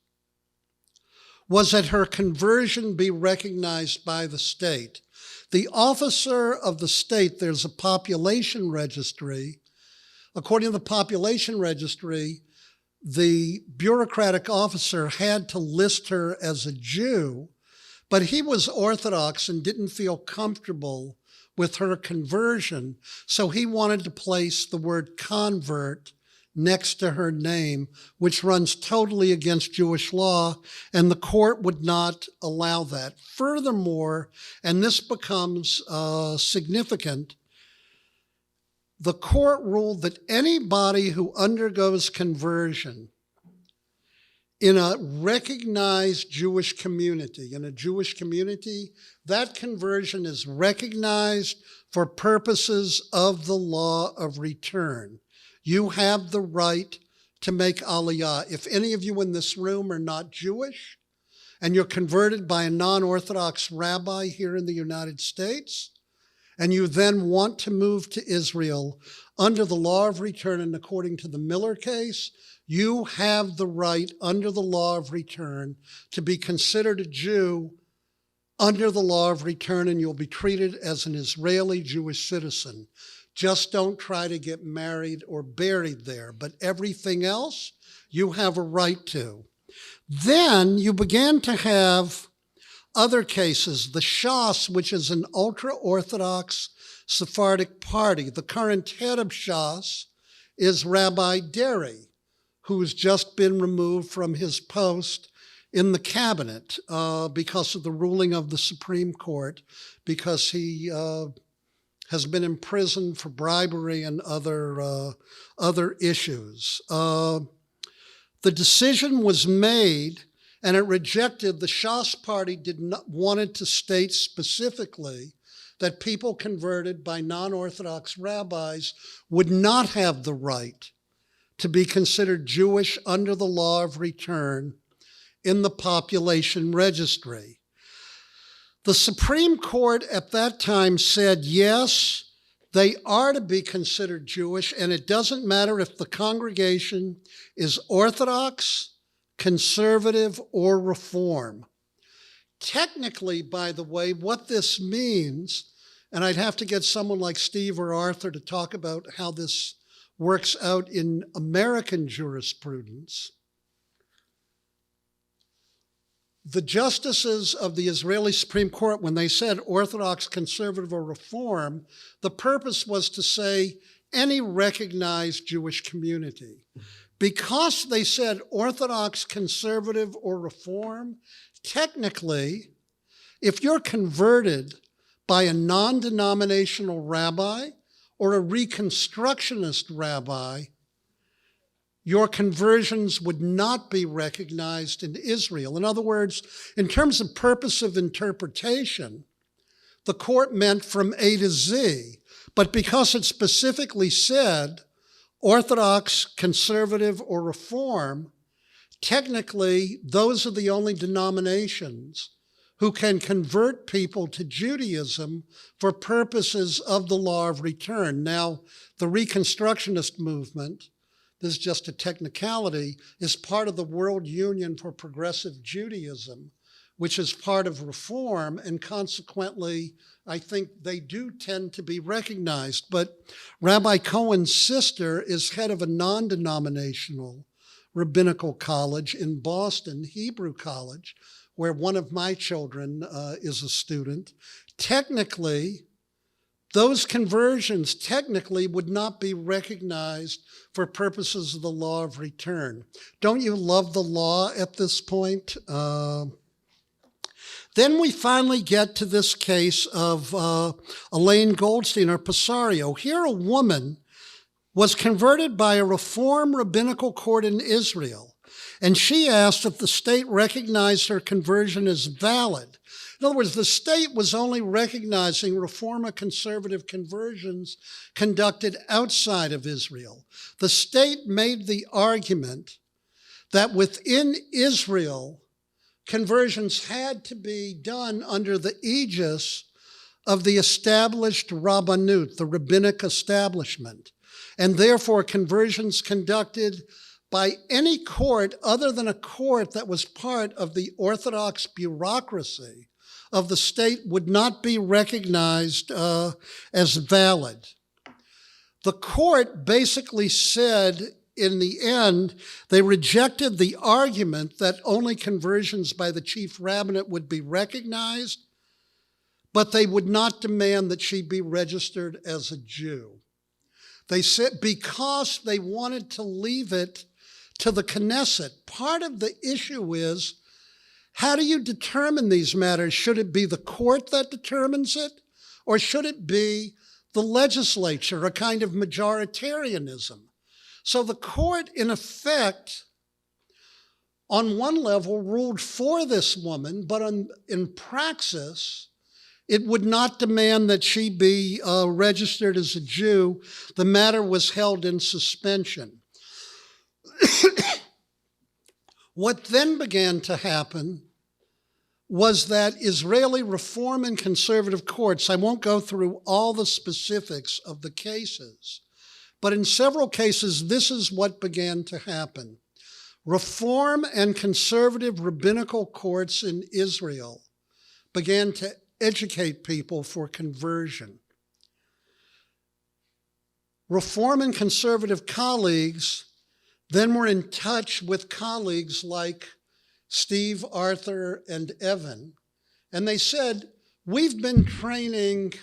was that her conversion be recognized by the state. The officer of the state, there's a population registry. According to the population registry, the bureaucratic officer had to list her as a Jew, but he was Orthodox and didn't feel comfortable with her conversion, so he wanted to place the word convert next to her name, which runs totally against Jewish law, and the court would not allow that. Furthermore, and this becomes significant, the court ruled that anybody who undergoes conversion in a recognized Jewish community, that conversion is recognized for purposes of the law of return. You have the right to make aliyah. If any of you in this room are not Jewish and you're converted by a non-Orthodox rabbi here in the United States, and you then want to move to Israel under the law of return, and according to the Miller case, you have the right under the law of return to be considered a Jew under the law of return, and you'll be treated as an Israeli Jewish citizen. Just don't try to get married or buried there, but everything else you have a right to. Then you began to have other cases. The Shas, which is an ultra-Orthodox Sephardic party. The current head of Shas is Rabbi Deri, who's just been removed from his post in the cabinet because of the ruling of the Supreme Court, because he has been imprisoned for bribery and other issues. The decision was made, and it rejected. The Shas party wanted to state specifically that people converted by non-Orthodox rabbis would not have the right to be considered Jewish under the law of return in the population registry. The Supreme Court at that time said, yes, they are to be considered Jewish, and it doesn't matter if the congregation is Orthodox, conservative, or Reform. Technically, by the way, what this means, and I'd have to get someone like Steve or Arthur to talk about how this works out in American jurisprudence. The justices of the Israeli Supreme Court, when they said Orthodox, conservative, or Reform, the purpose was to say any recognized Jewish community. Because they said Orthodox, conservative, or Reform, technically, if you're converted by a non-denominational rabbi or a Reconstructionist rabbi, your conversions would not be recognized in Israel. In other words, in terms of purpose of interpretation, the court meant from A to Z, but because it specifically said Orthodox, conservative, or Reform, technically, those are the only denominations who can convert people to Judaism for purposes of the law of return. Now, the Reconstructionist movement, this is just a technicality, is part of the World Union for Progressive Judaism, which is part of Reform, and consequently, I think they do tend to be recognized. But Rabbi Cohen's sister is head of a non-denominational rabbinical college in Boston, Hebrew College, where one of my children is a student. Technically, those conversions technically would not be recognized for purposes of the law of return. Don't you love the law at this point? Then we finally get to this case of Elaine Goldstein or Pesario. Here a woman was converted by a Reform rabbinical court in Israel, and she asked if the state recognized her conversion as valid. In other words, the state was only recognizing Reform conservative conversions conducted outside of Israel. The state made the argument that within Israel, conversions had to be done under the aegis of the established rabbanut, the rabbinic establishment, and therefore conversions conducted by any court other than a court that was part of the Orthodox bureaucracy of the state would not be recognized as valid. The court basically said, in the end, they rejected the argument that only conversions by the chief rabbinate would be recognized, but they would not demand that she be registered as a Jew. They said because they wanted to leave it to the Knesset. Part of the issue is, how do you determine these matters? Should it be the court that determines it, or should it be the legislature, a kind of majoritarianism? So the court, in effect, on one level, ruled for this woman, but in praxis, it would not demand that she be registered as a Jew. The matter was held in suspension. What then began to happen was that Israeli reform and conservative courts, I won't go through all the specifics of the cases, but in several cases, this is what began to happen. Reform and conservative rabbinical courts in Israel began to educate people for conversion. Reform and conservative colleagues then were in touch with colleagues like Steve, Arthur, and Evan, and they said, we've been training,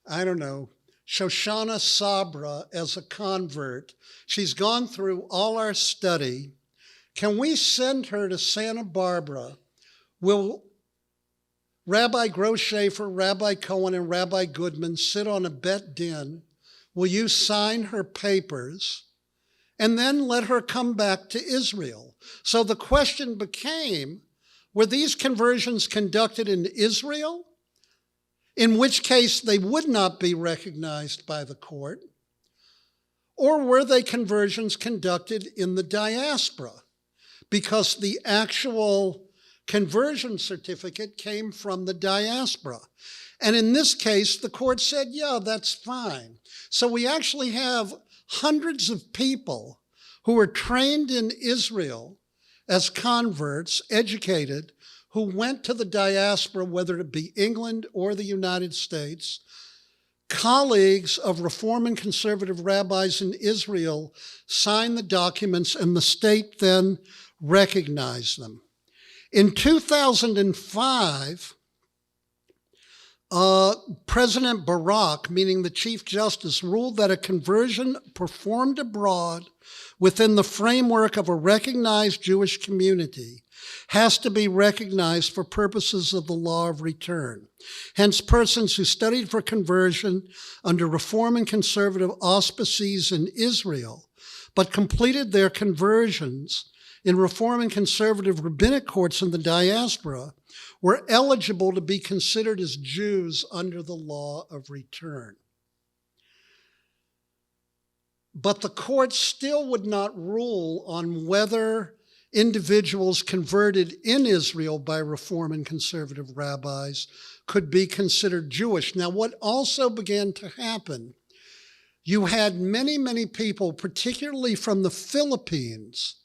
Shoshana Sabra as a convert. She's gone through all our study. Can we send her to Santa Barbara? Will Rabbi Grosshafer, Rabbi Cohen, and Rabbi Goodman sit on a bet din? Will you sign her papers? And then let her come back to Israel. So the question became, were these conversions conducted in Israel? In which case they would not be recognized by the court. Or were they conversions conducted in the diaspora? Because the actual conversion certificate came from the diaspora. And in this case, the court said, yeah, that's fine. So we actually have hundreds of people who were trained in Israel as converts, educated, who went to the diaspora, whether it be England or the United States. Colleagues of Reform and conservative rabbis in Israel signed the documents, and the state then recognized them. In 2005, President Barak, meaning the Chief Justice, ruled that a conversion performed abroad within the framework of a recognized Jewish community has to be recognized for purposes of the law of return. Hence, persons who studied for conversion under Reform and conservative auspices in Israel, but completed their conversions in Reform and conservative rabbinic courts in the diaspora, were eligible to be considered as Jews under the law of return. But the court still would not rule on whether individuals converted in Israel by Reform and conservative rabbis could be considered Jewish. Now, what also began to happen, you had many, many people, particularly from the Philippines,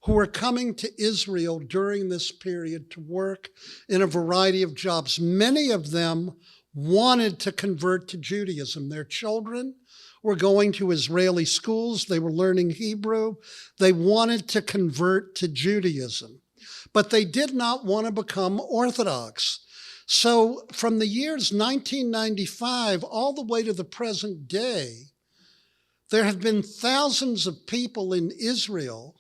who were coming to Israel during this period to work in a variety of jobs. Many of them wanted to convert to Judaism. Their children were going to Israeli schools. They were learning Hebrew. They wanted to convert to Judaism, but they did not want to become Orthodox. So from the years 1995 all the way to the present day, there have been thousands of people in Israel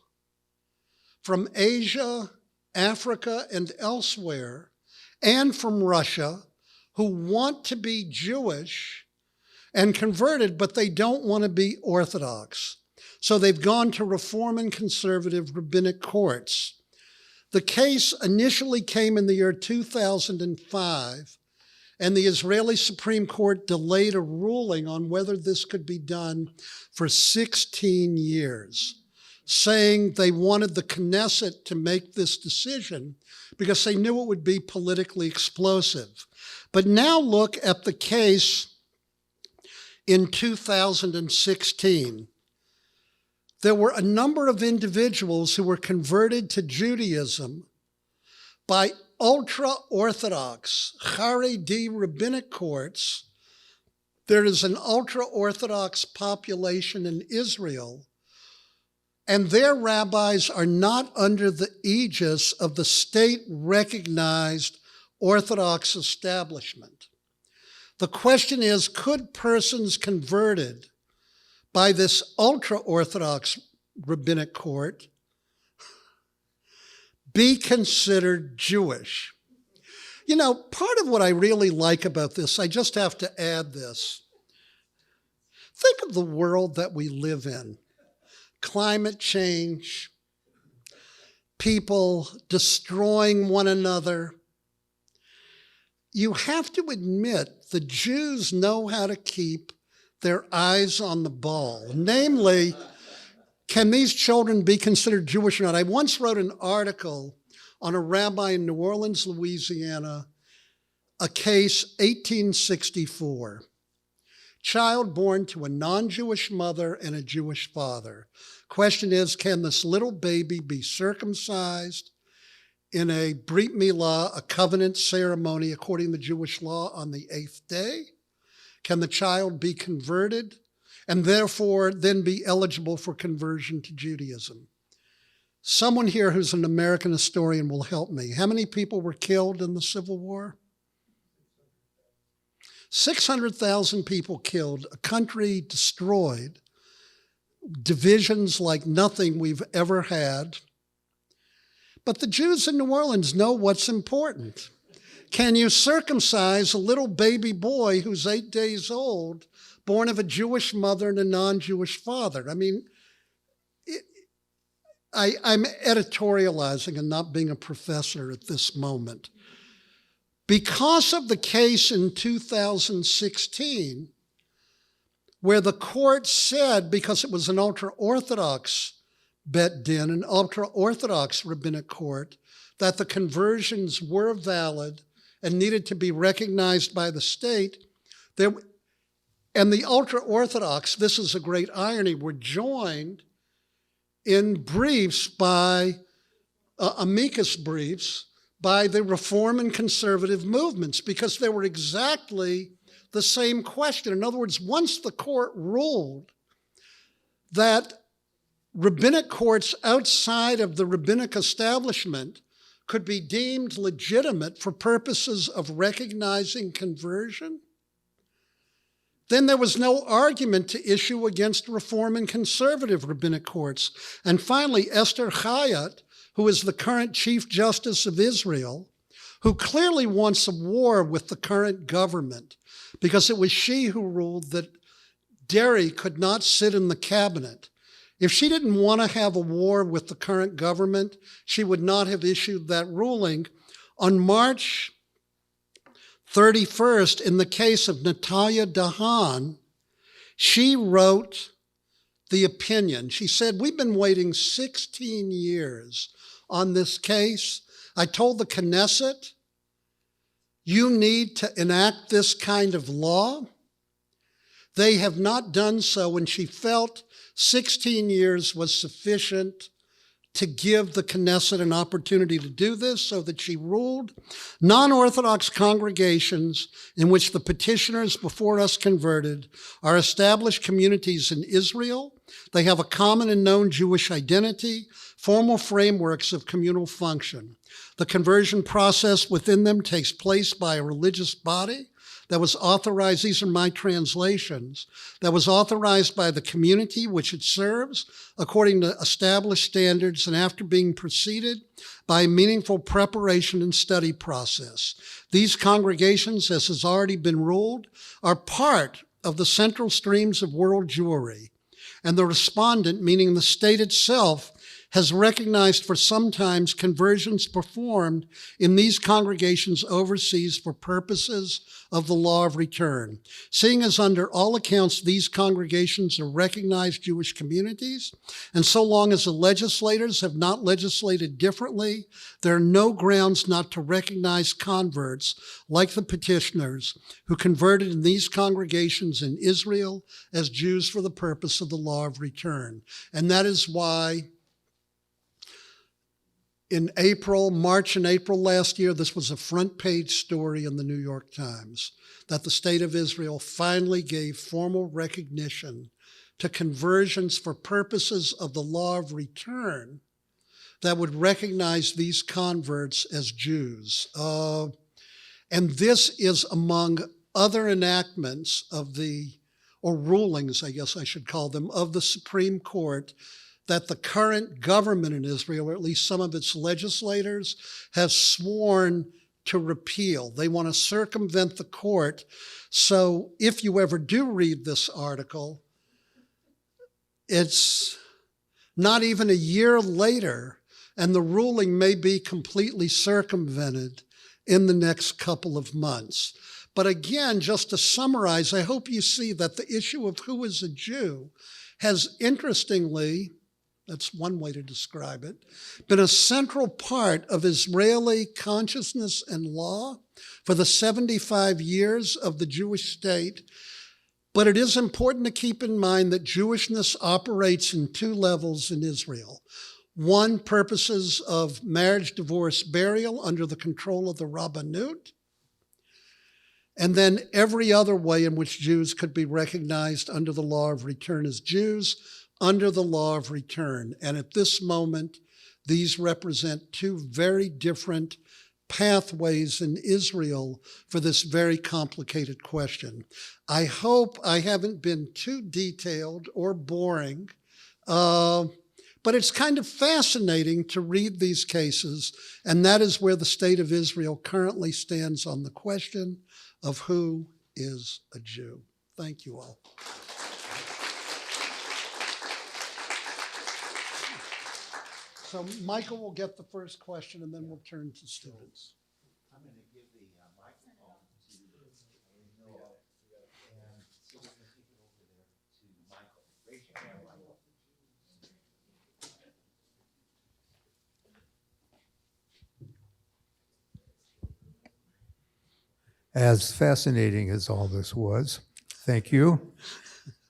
from Asia, Africa, and elsewhere, and from Russia, who want to be Jewish and converted, but they don't want to be Orthodox. So they've gone to Reform and conservative rabbinic courts. The case initially came in the year 2005, and the Israeli Supreme Court delayed a ruling on whether this could be done for 16 years. saying they wanted the Knesset to make this decision because they knew it would be politically explosive. But now look at the case in 2016. There were a number of individuals who were converted to Judaism by ultra-Orthodox Haredi rabbinic courts. There is an ultra-Orthodox population in Israel, and their rabbis are not under the aegis of the state-recognized Orthodox establishment. The question is, could persons converted by this ultra-Orthodox rabbinic court be considered Jewish? You know, part of what I really like about this, I just have to add this. Think of the world that we live in. Climate change, people destroying one another. You have to admit the Jews know how to keep their eyes on the ball. Namely, can these children be considered Jewish or not? I once wrote an article on a rabbi in New Orleans, Louisiana, a case 1864. Child born to a non-Jewish mother and a Jewish father. Question is, can this little baby be circumcised in a Brit Milah, a covenant ceremony according to Jewish law, on the 8th day? Can the child be converted and therefore then be eligible for conversion to Judaism? Someone here who's an American historian will help me. How many people were killed in the Civil War? 600,000 people killed, a country destroyed, divisions like nothing we've ever had. But the Jews in New Orleans know what's important. Can you circumcise a little baby boy who's 8 days old, born of a Jewish mother and a non-Jewish father? I mean, I'm editorializing and not being a professor at this moment. Because of the case in 2016, where the court said, because it was an ultra-Orthodox Bet Din, an ultra-Orthodox rabbinic court, that the conversions were valid and needed to be recognized by the state, and the ultra-Orthodox, this is a great irony, were joined in briefs by, amicus briefs, by the reform and conservative movements, because they were exactly the same question. In other words, once the court ruled that rabbinic courts outside of the rabbinic establishment could be deemed legitimate for purposes of recognizing conversion, then there was no argument to issue against reform and conservative rabbinic courts. And finally, Esther Chayat, who is the current Chief Justice of Israel, who clearly wants a war with the current government, because it was she who ruled that Derry could not sit in the cabinet. If she didn't want to have a war with the current government, she would not have issued that ruling. On March 31st, in the case of Natalia Dahan, she wrote the opinion. She said, we've been waiting 16 years on this case. I told the Knesset, you need to enact this kind of law. They have not done so, and she felt 16 years was sufficient to give the Knesset an opportunity to do this, so that she ruled non-Orthodox congregations in which the petitioners before us converted are established communities in Israel. They have a common and known Jewish identity, formal frameworks of communal function. The conversion process within them takes place by a religious body that was authorized, these are my translations, that was authorized by the community which it serves according to established standards and after being preceded by a meaningful preparation and study process. These congregations, as has already been ruled, are part of the central streams of world Jewry, and the respondent, meaning the state itself, has recognized for some time conversions performed in these congregations overseas for purposes of the law of return. Seeing as under all accounts these congregations are recognized Jewish communities, and so long as the legislators have not legislated differently, there are no grounds not to recognize converts like the petitioners who converted in these congregations in Israel as Jews for the purpose of the law of return. And that is why in March and April last year, this was a front page story in the New York Times, that the state of Israel finally gave formal recognition to conversions for purposes of the law of return that would recognize these converts as Jews. And this is among other enactments or rulings, I guess I should call them, of the Supreme Court that the current government in Israel, or at least some of its legislators, have sworn to repeal. They want to circumvent the court. So if you ever do read this article, it's not even a year later, and the ruling may be completely circumvented in the next couple of months. But again, just to summarize, I hope you see that the issue of who is a Jew has, interestingly, that's one way to describe it, been a central part of Israeli consciousness and law for the 75 years of the Jewish state. But it is important to keep in mind that Jewishness operates in two levels in Israel. One, purposes of marriage, divorce, burial under the control of the Rabbanut. And then every other way in which Jews could be recognized under the law of return as Jews, under the law of return. And at this moment, these represent two very different pathways in Israel for this very complicated question. I hope I haven't been too detailed or boring, but it's kind of fascinating to read these cases, and that is where the state of Israel currently stands on the question of who is a Jew. Thank you all. So Michael will get the first question, and then we'll turn to students. I'm going to give the microphone to Hillel, and so we're going to take it over there to Michael. Raise your hand, Michael. As fascinating as all this was, thank you.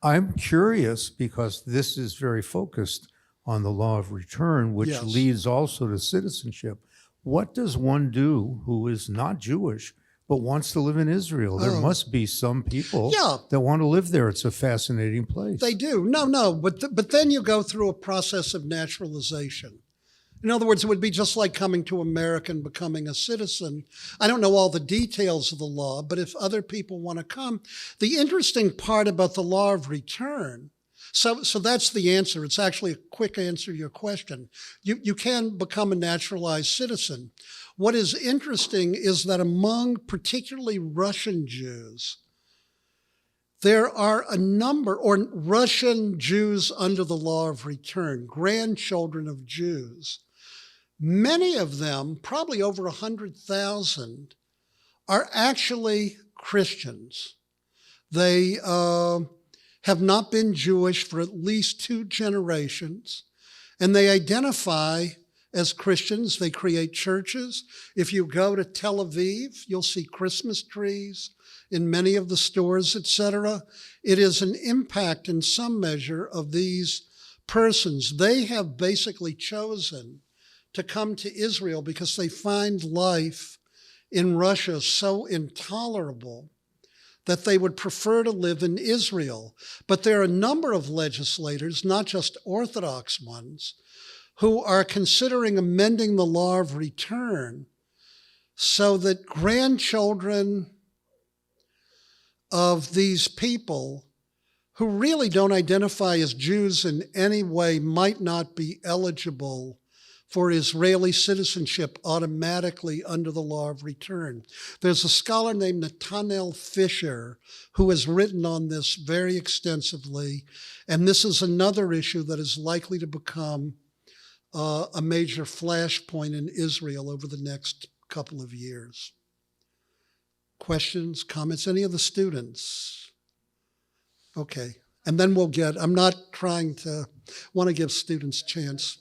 I'm curious because this is very focused on the law of return, which Yes. leads also to citizenship. What does one do who is not Jewish but wants to live in Israel? There Oh. must be some people Yeah. that want to live there. It's a fascinating place. They do. No, but then you go through a process of naturalization. In other words, it would be just like coming to America and becoming a citizen. I don't know all the details of the law, but if other people want to come, the interesting part about the law of return, so that's the answer. It's actually a quick answer to your question. You can become a naturalized citizen. What is interesting is that among particularly Russian Jews, there are a number, or Russian Jews under the law of return, grandchildren of Jews. Many of them, probably over 100,000, are actually Christians. They have not been Jewish for at least 2 generations, and they identify as Christians. They create churches. If you go to Tel Aviv, you'll see Christmas trees in many of the stores, etc. It is an impact in some measure of these persons. They have basically chosen to come to Israel because they find life in Russia so intolerable that they would prefer to live in Israel. But there are a number of legislators, not just Orthodox ones, who are considering amending the law of return so that grandchildren of these people who really don't identify as Jews in any way might not be eligible for Israeli citizenship automatically under the law of return. There's a scholar named Nathaniel Fisher who has written on this very extensively, and this is another issue that is likely to become a major flashpoint in Israel over the next couple of years. Questions, comments, any of the students? Okay, and then I'm not trying to, want to give students a chance.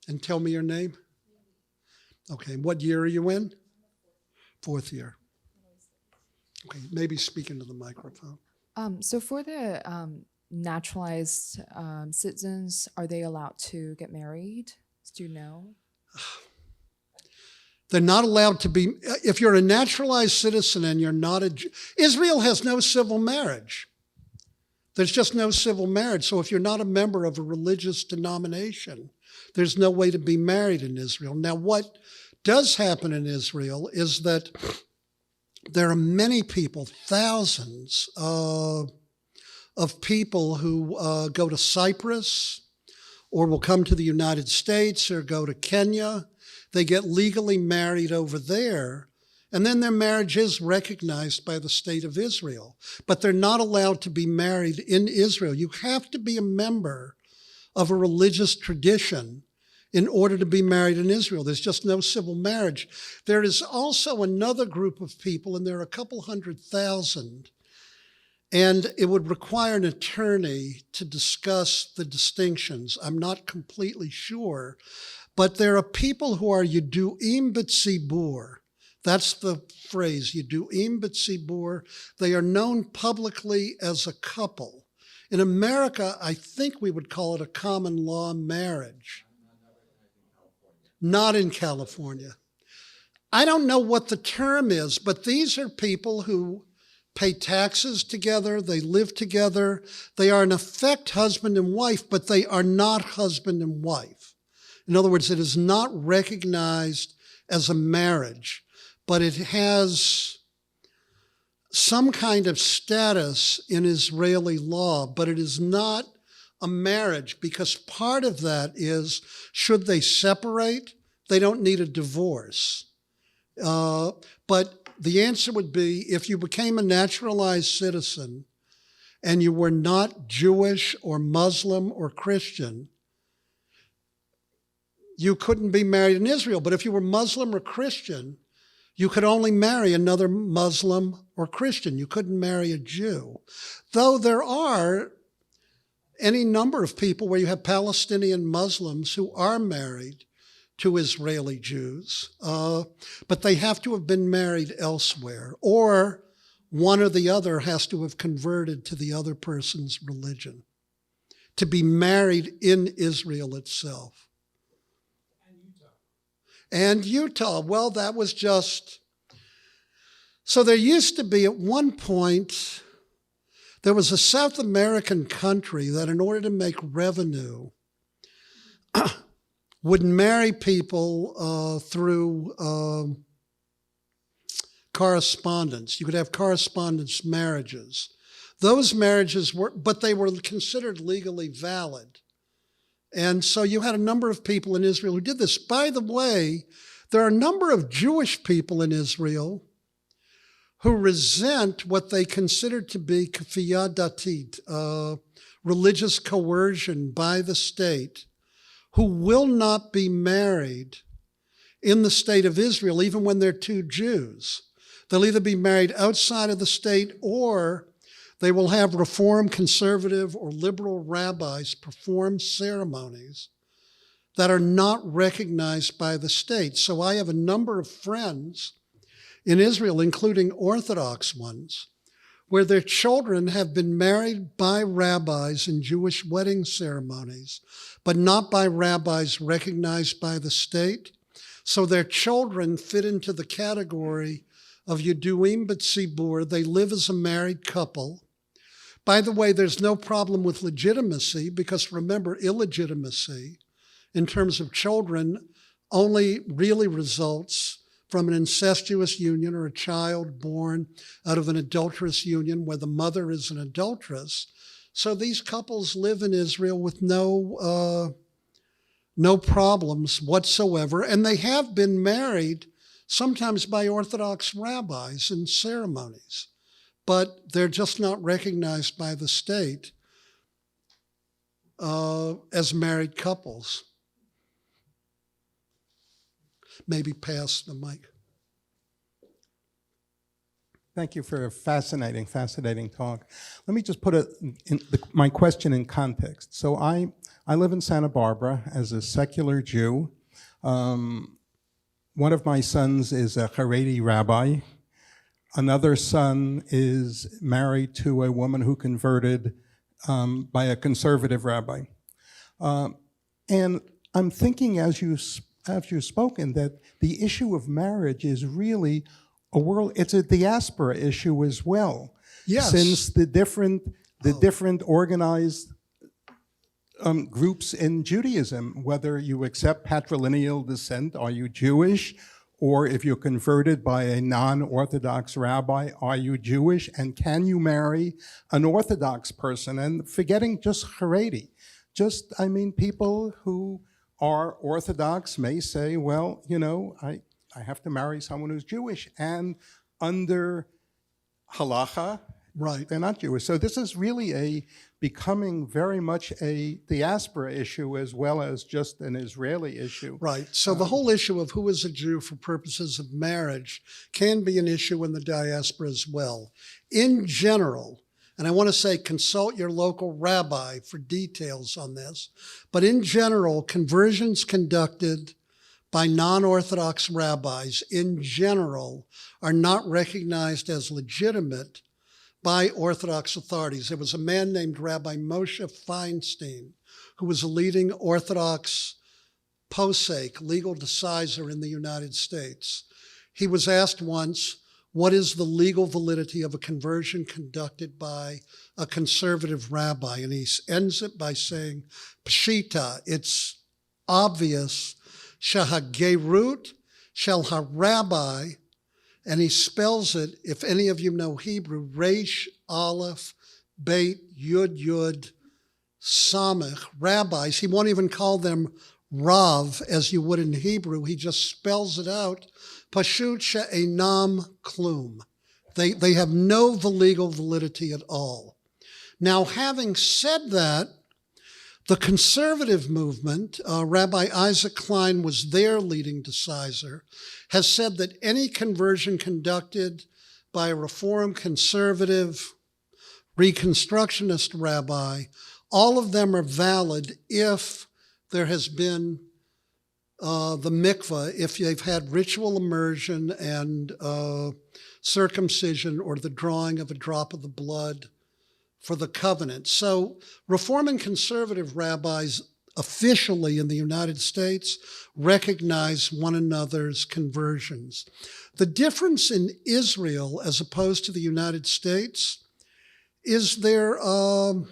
And tell me your name. Okay, what year are you in? Fourth year. Okay, maybe speak into the microphone. So for the naturalized citizens, are they allowed to get married? Do you know? They're not allowed to be, if you're a naturalized citizen and you're not a Jew, Israel has no civil marriage. There's just no civil marriage. So if you're not a member of a religious denomination, there's no way to be married in Israel. Now, what does happen in Israel is that there are many people, thousands of people who go to Cyprus or will come to the United States or go to Kenya. They get legally married over there, and then their marriage is recognized by the state of Israel. But they're not allowed to be married in Israel. You have to be a member of a religious tradition in order to be married in Israel. There's just no civil marriage. There is also another group of people, and there are a couple 100,000, and it would require an attorney to discuss the distinctions. I'm not completely sure, but there are people who are Yedu'im B'tzibur. That's the phrase, Yedu'im B'tzibur. They are known publicly as a couple. In America, I think we would call it a common law marriage. Not in California. I don't know what the term is, but these are people who pay taxes together, they live together, they are in effect husband and wife, but they are not husband and wife. In other words, it is not recognized as a marriage, but it has some kind of status in Israeli law, but it is not a marriage, because part of that is, should they separate, they don't need a divorce. But the answer would be, if you became a naturalized citizen and you were not Jewish or Muslim or Christian, you couldn't be married in Israel. But if you were Muslim or Christian, you could only marry another Muslim or Christian. You couldn't marry a Jew. Though there are any number of people where you have Palestinian Muslims who are married to Israeli Jews, but they have to have been married elsewhere, or one or the other has to have converted to the other person's religion to be married in Israel itself. And Utah, well, that was just, so there used to be at one point, there was a South American country that in order to make revenue would marry people through correspondence. You could have correspondence marriages. Those marriages were, but they were considered legally valid. And so you had a number of people in Israel who did this. By the way, there are a number of Jewish people in Israel who resent what they consider to be kafiyah datit, religious coercion by the state, who will not be married in the state of Israel, even when they're two Jews. They'll either be married outside of the state, or they will have Reform, conservative, or liberal rabbis perform ceremonies that are not recognized by the state. So I have a number of friends in Israel, including Orthodox ones, where their children have been married by rabbis in Jewish wedding ceremonies, but not by rabbis recognized by the state. So their children fit into the category of Yedu'im B'tzibur. They live as a married couple. By the way, there's no problem with legitimacy, because remember, illegitimacy in terms of children only really results from an incestuous union or a child born out of an adulterous union where the mother is an adulteress. So these couples live in Israel with no problems whatsoever, and they have been married sometimes by Orthodox rabbis in ceremonies. but they're just not recognized by the state as married couples. Maybe pass the mic. Thank you for a fascinating talk. Let me just put my question in context. So I live in Santa Barbara as a secular Jew. One of my sons is a Haredi rabbi. Another son is married to a woman who converted by a conservative rabbi. And I'm thinking as you've spoken that the issue of marriage is really it's a diaspora issue as well. Yes. Since the different organized groups in Judaism, whether you accept patrilineal descent, are you Jewish? Or if you're converted by a non-Orthodox rabbi, are you Jewish? And can you marry an Orthodox person? And forgetting just Haredi, people who are Orthodox may say, well, I have to marry someone who's Jewish. And under halacha, Right. they're not Jewish. So this is really becoming very much a diaspora issue as well as just an Israeli issue. Right. So the whole issue of who is a Jew for purposes of marriage can be an issue in the diaspora as well. In general, and I want to say consult your local rabbi for details on this, but in general, conversions conducted by non-Orthodox rabbis in general are not recognized as legitimate by Orthodox authorities. There was a man named Rabbi Moshe Feinstein, who was a leading Orthodox posek, legal decisor in the United States. He was asked once, what is the legal validity of a conversion conducted by a conservative rabbi? And he ends it by saying, Pshita, it's obvious, Shahagerut shel harabbi, and he spells it, if any of you know Hebrew, Resh Aleph Beit Yud Yud Samech, rabbis. He won't even call them Rav as you would in Hebrew. He just spells it out. Pashut she'enam klum. They have no legal validity at all. Now, having said that, the conservative movement, Rabbi Isaac Klein was their leading decisor, has said that any conversion conducted by a Reform conservative Reconstructionist rabbi, all of them are valid if there has been the mikvah, if they've had ritual immersion and circumcision or the drawing of a drop of the blood for the covenant. So Reform and conservative rabbis officially in the United States recognize one another's conversions. The difference in Israel as opposed to the United States is there are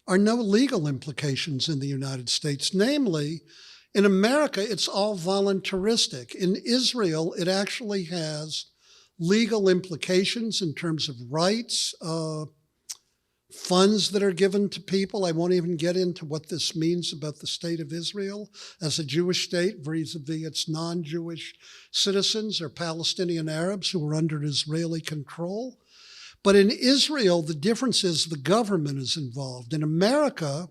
no legal implications in the United States. Namely, in America, it's all voluntaristic. In Israel, it actually has legal implications in terms of rights, funds that are given to people. I won't even get into what this means about the state of Israel as a Jewish state vis-a-vis its non-Jewish citizens or Palestinian Arabs who are under Israeli control. But in Israel, the difference is the government is involved. In America,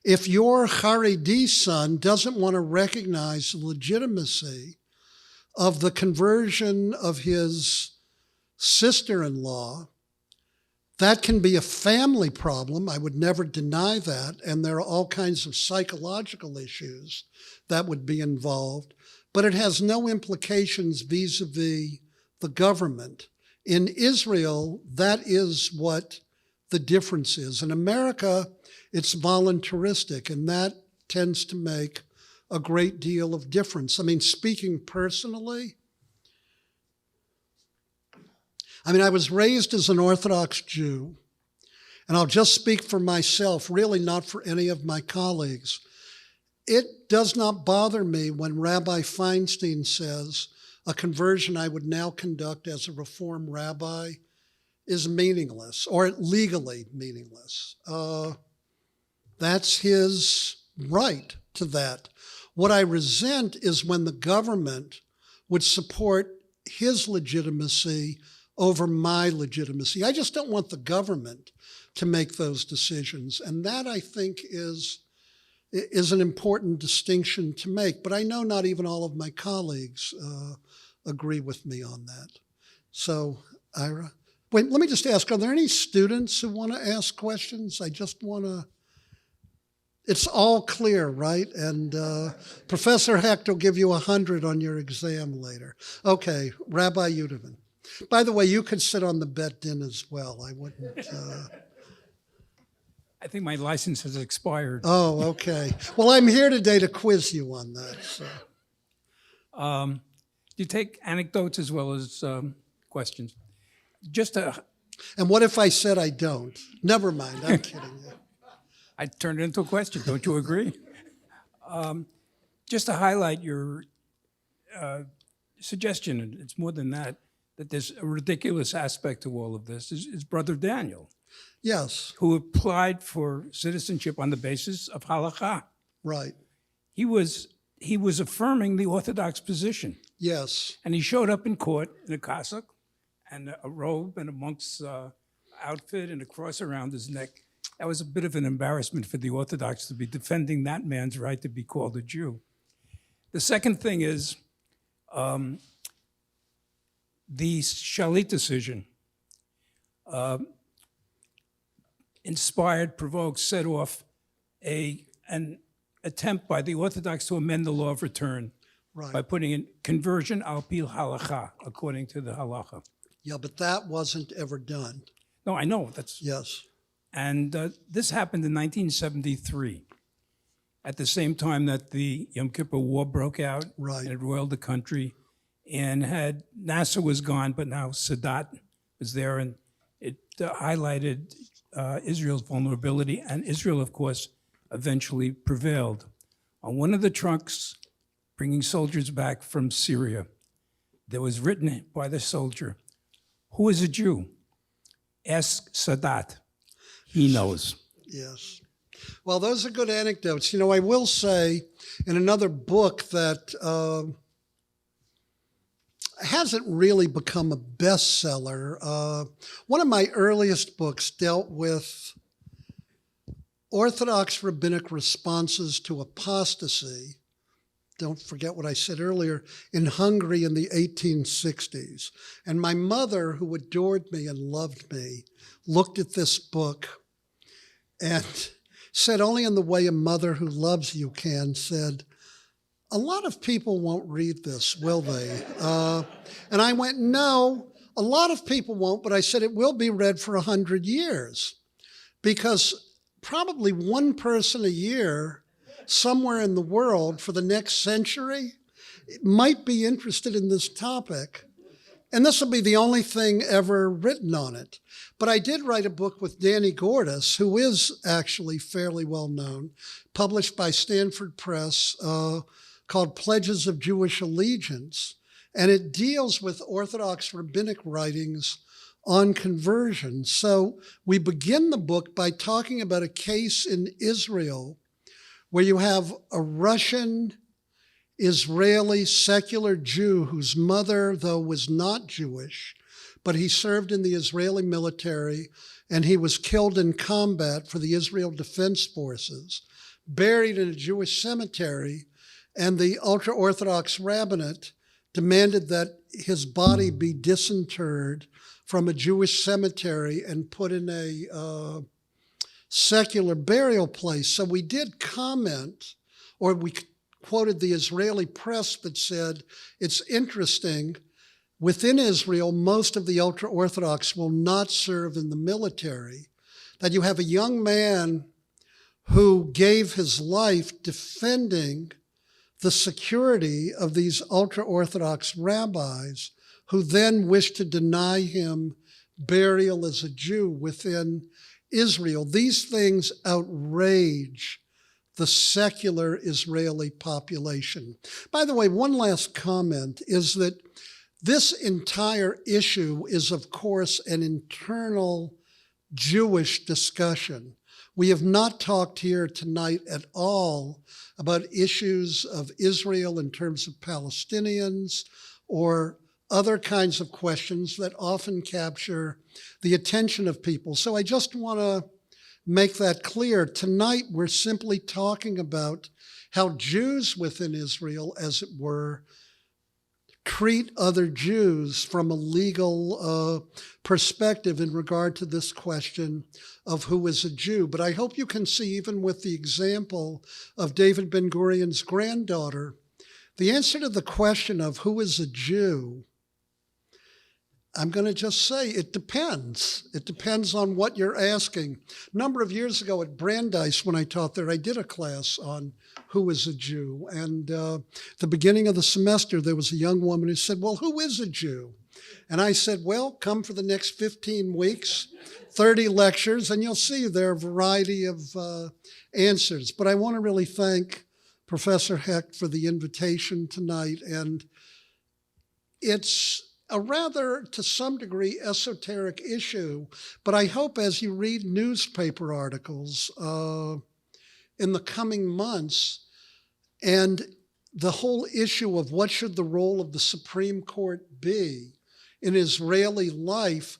if your Haredi son doesn't want to recognize the legitimacy of the conversion of his sister-in-law, that can be a family problem. I would never deny that. And there are all kinds of psychological issues that would be involved. But it has no implications vis-a-vis the government. In Israel, that is what the difference is. In America, it's voluntaristic, and that tends to make a great deal of difference. I mean, speaking personally, I was raised as an Orthodox Jew, and I'll just speak for myself, really not for any of my colleagues. It does not bother me when Rabbi Feinstein says a conversion I would now conduct as a Reform rabbi is meaningless, or legally meaningless. That's his right to that. What I resent is when the government would support his legitimacy over my legitimacy. I just don't want the government to make those decisions. And that, I think, is an important distinction to make. But I know not even all of my colleagues agree with me on that. So, Ira, wait, let me just ask, are there any students who want to ask questions? I just want to, it's all clear, right? And Professor Hecht will give you 100 on your exam later. Okay, Rabbi Yudevan. By the way, you could sit on the bet din as well. I wouldn't. I think my license has expired. Oh, okay. Well, I'm here today to quiz you on that. So. You take anecdotes as well as questions. Just to, And what if I said I don't? Never mind. I'm kidding you. I turned it into a question. Don't you agree? Just to highlight your suggestion, and it's more than that, that there's a ridiculous aspect to all of this, is Brother Daniel, Yes, who applied for citizenship on the basis of halakha. right. He was affirming the Orthodox position. Yes, And he showed up in court in a cassock and a robe and a monk's outfit and a cross around his neck. That was a bit of an embarrassment for the Orthodox to be defending that man's right to be called a Jew. The second thing is the Shalit decision inspired, provoked, set off an attempt by the Orthodox to amend the law of return by right. putting in conversion al pil halacha, according to the halacha. Yeah, but that wasn't ever done. No, I know that's, Yes, and this happened in 1973, at the same time that the Yom Kippur War broke out, Right. and it roiled the country, and had Nasser was gone, but now Sadat was there, and it highlighted Israel's vulnerability, and Israel, of course, eventually prevailed. On one of the trucks bringing soldiers back from Syria, there was written by the soldier, "Who is a Jew? Ask Sadat. He knows." yes. Well, those are good anecdotes. You know, I will say in another book that hasn't really become a bestseller, one of my earliest books dealt with Orthodox rabbinic responses to apostasy. Don't forget what I said earlier, in Hungary in the 1860s. And my mother, who adored me and loved me, looked at this book and said, only in the way a mother who loves you can, said, a lot of people won't read this, will they? And I went, no, a lot of people won't, but I said it will be read for 100 years, because probably one person a year somewhere in the world for the next century might be interested in this topic. And this will be the only thing ever written on it. But I did write a book with Danny Gordis, who is actually fairly well known, published by Stanford Press, called Pledges of Jewish Allegiance. And it deals with Orthodox rabbinic writings on conversion. So we begin the book by talking about a case in Israel where you have a Russian Israeli secular Jew whose mother, though, was not Jewish, but he served in the Israeli military and he was killed in combat for the Israel Defense Forces, buried in a Jewish cemetery, and the ultra-Orthodox rabbinate demanded that his body be disinterred from a Jewish cemetery and put in a secular burial place. So we did comment, or we quoted the Israeli press that said, it's interesting, within Israel, most of the ultra-Orthodox will not serve in the military, that you have a young man who gave his life defending the security of these ultra-Orthodox rabbis who then wished to deny him burial as a Jew within Israel. These things outrage the secular Israeli population. By the way, one last comment is that this entire issue is, of course, an internal Jewish discussion. We have not talked here tonight at all about issues of Israel in terms of Palestinians or other kinds of questions that often capture the attention of people. So I just want to make that clear. Tonight, we're simply talking about how Jews within Israel, as it were, treat other Jews from a legal perspective in regard to this question of who is a Jew. But I hope you can see, even with the example of David Ben-Gurion's granddaughter, the answer to the question of who is a Jew, I'm going to just say it depends. It depends on what you're asking. A number of years ago at Brandeis, when I taught there, I did a class on who is a Jew. And at the beginning of the semester, there was a young woman who said, well, who is a Jew? And I said, well, come for the next 15 weeks, 30 lectures, and you'll see there are a variety of answers. But I want to really thank Professor Hecht for the invitation tonight. And it's a rather, to some degree, esoteric issue, but I hope as you read newspaper articles in the coming months, and the whole issue of what should the role of the Supreme Court be in Israeli life,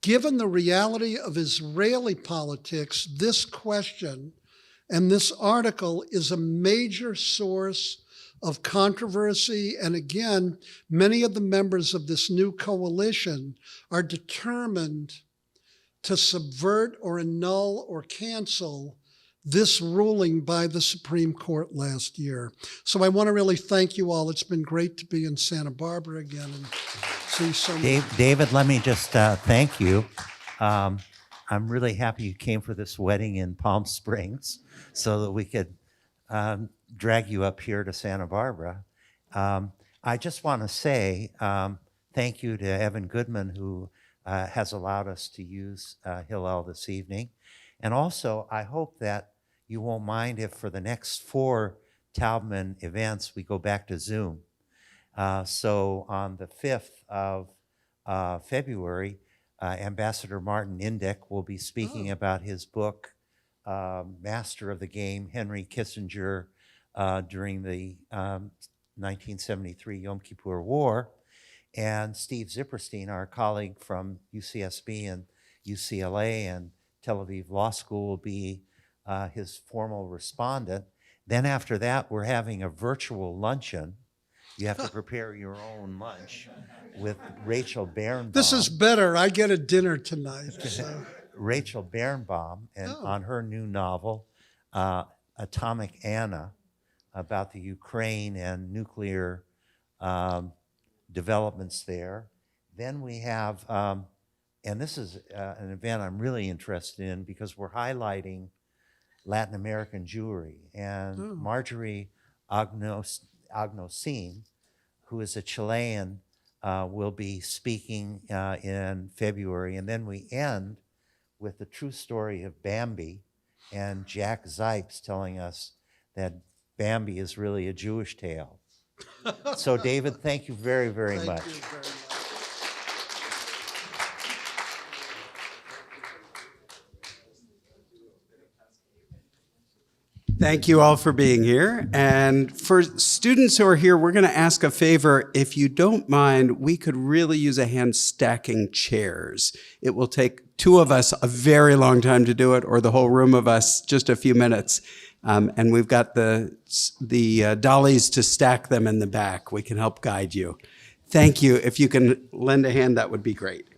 given the reality of Israeli politics, this question and this article is a major source of controversy. And again, many of the members of this new coalition are determined to subvert or annul or cancel this ruling by the Supreme Court last year. So I want to really thank you all. It's been great to be in Santa Barbara again and see so many. David, let me just thank you. I'm really happy you came for this wedding in Palm Springs so that we could drag you up here to Santa Barbara. I just want to say thank you to Evan Goodman, who has allowed us to use Hillel this evening. And also, I hope that you won't mind if for the next 4 Taubman events, we go back to Zoom. So on the 5th of February, Ambassador Martin Indyk will be speaking about his book, Master of the Game, Henry Kissinger, during the 1973 Yom Kippur War. And Steve Zipperstein, our colleague from UCSB and UCLA and Tel Aviv Law School, will be his formal respondent. Then after that, we're having a virtual luncheon. You have to prepare your own lunch with Rachel Barenbaum. This is better. I get a dinner tonight. So. Rachel Barenbaum, and on her new novel, Atomic Anna, about the Ukraine and nuclear developments there. Then we have, and this is an event I'm really interested in because we're highlighting Latin American Jewry. And Marjorie Agnosin, who is a Chilean, will be speaking in February. And then we end with the true story of Bambi and Jack Zipes telling us that Bambi is really a Jewish tale. So David, thank you very, very much. Thank you very much. Thank you all for being here. And for students who are here, we're going to ask a favor. If you don't mind, we could really use a hand stacking chairs. It will take 2 of us a very long time to do it, or the whole room of us just a few minutes. And we've got the dollies to stack them in the back. We can help guide you. Thank you. If you can lend a hand, that would be great.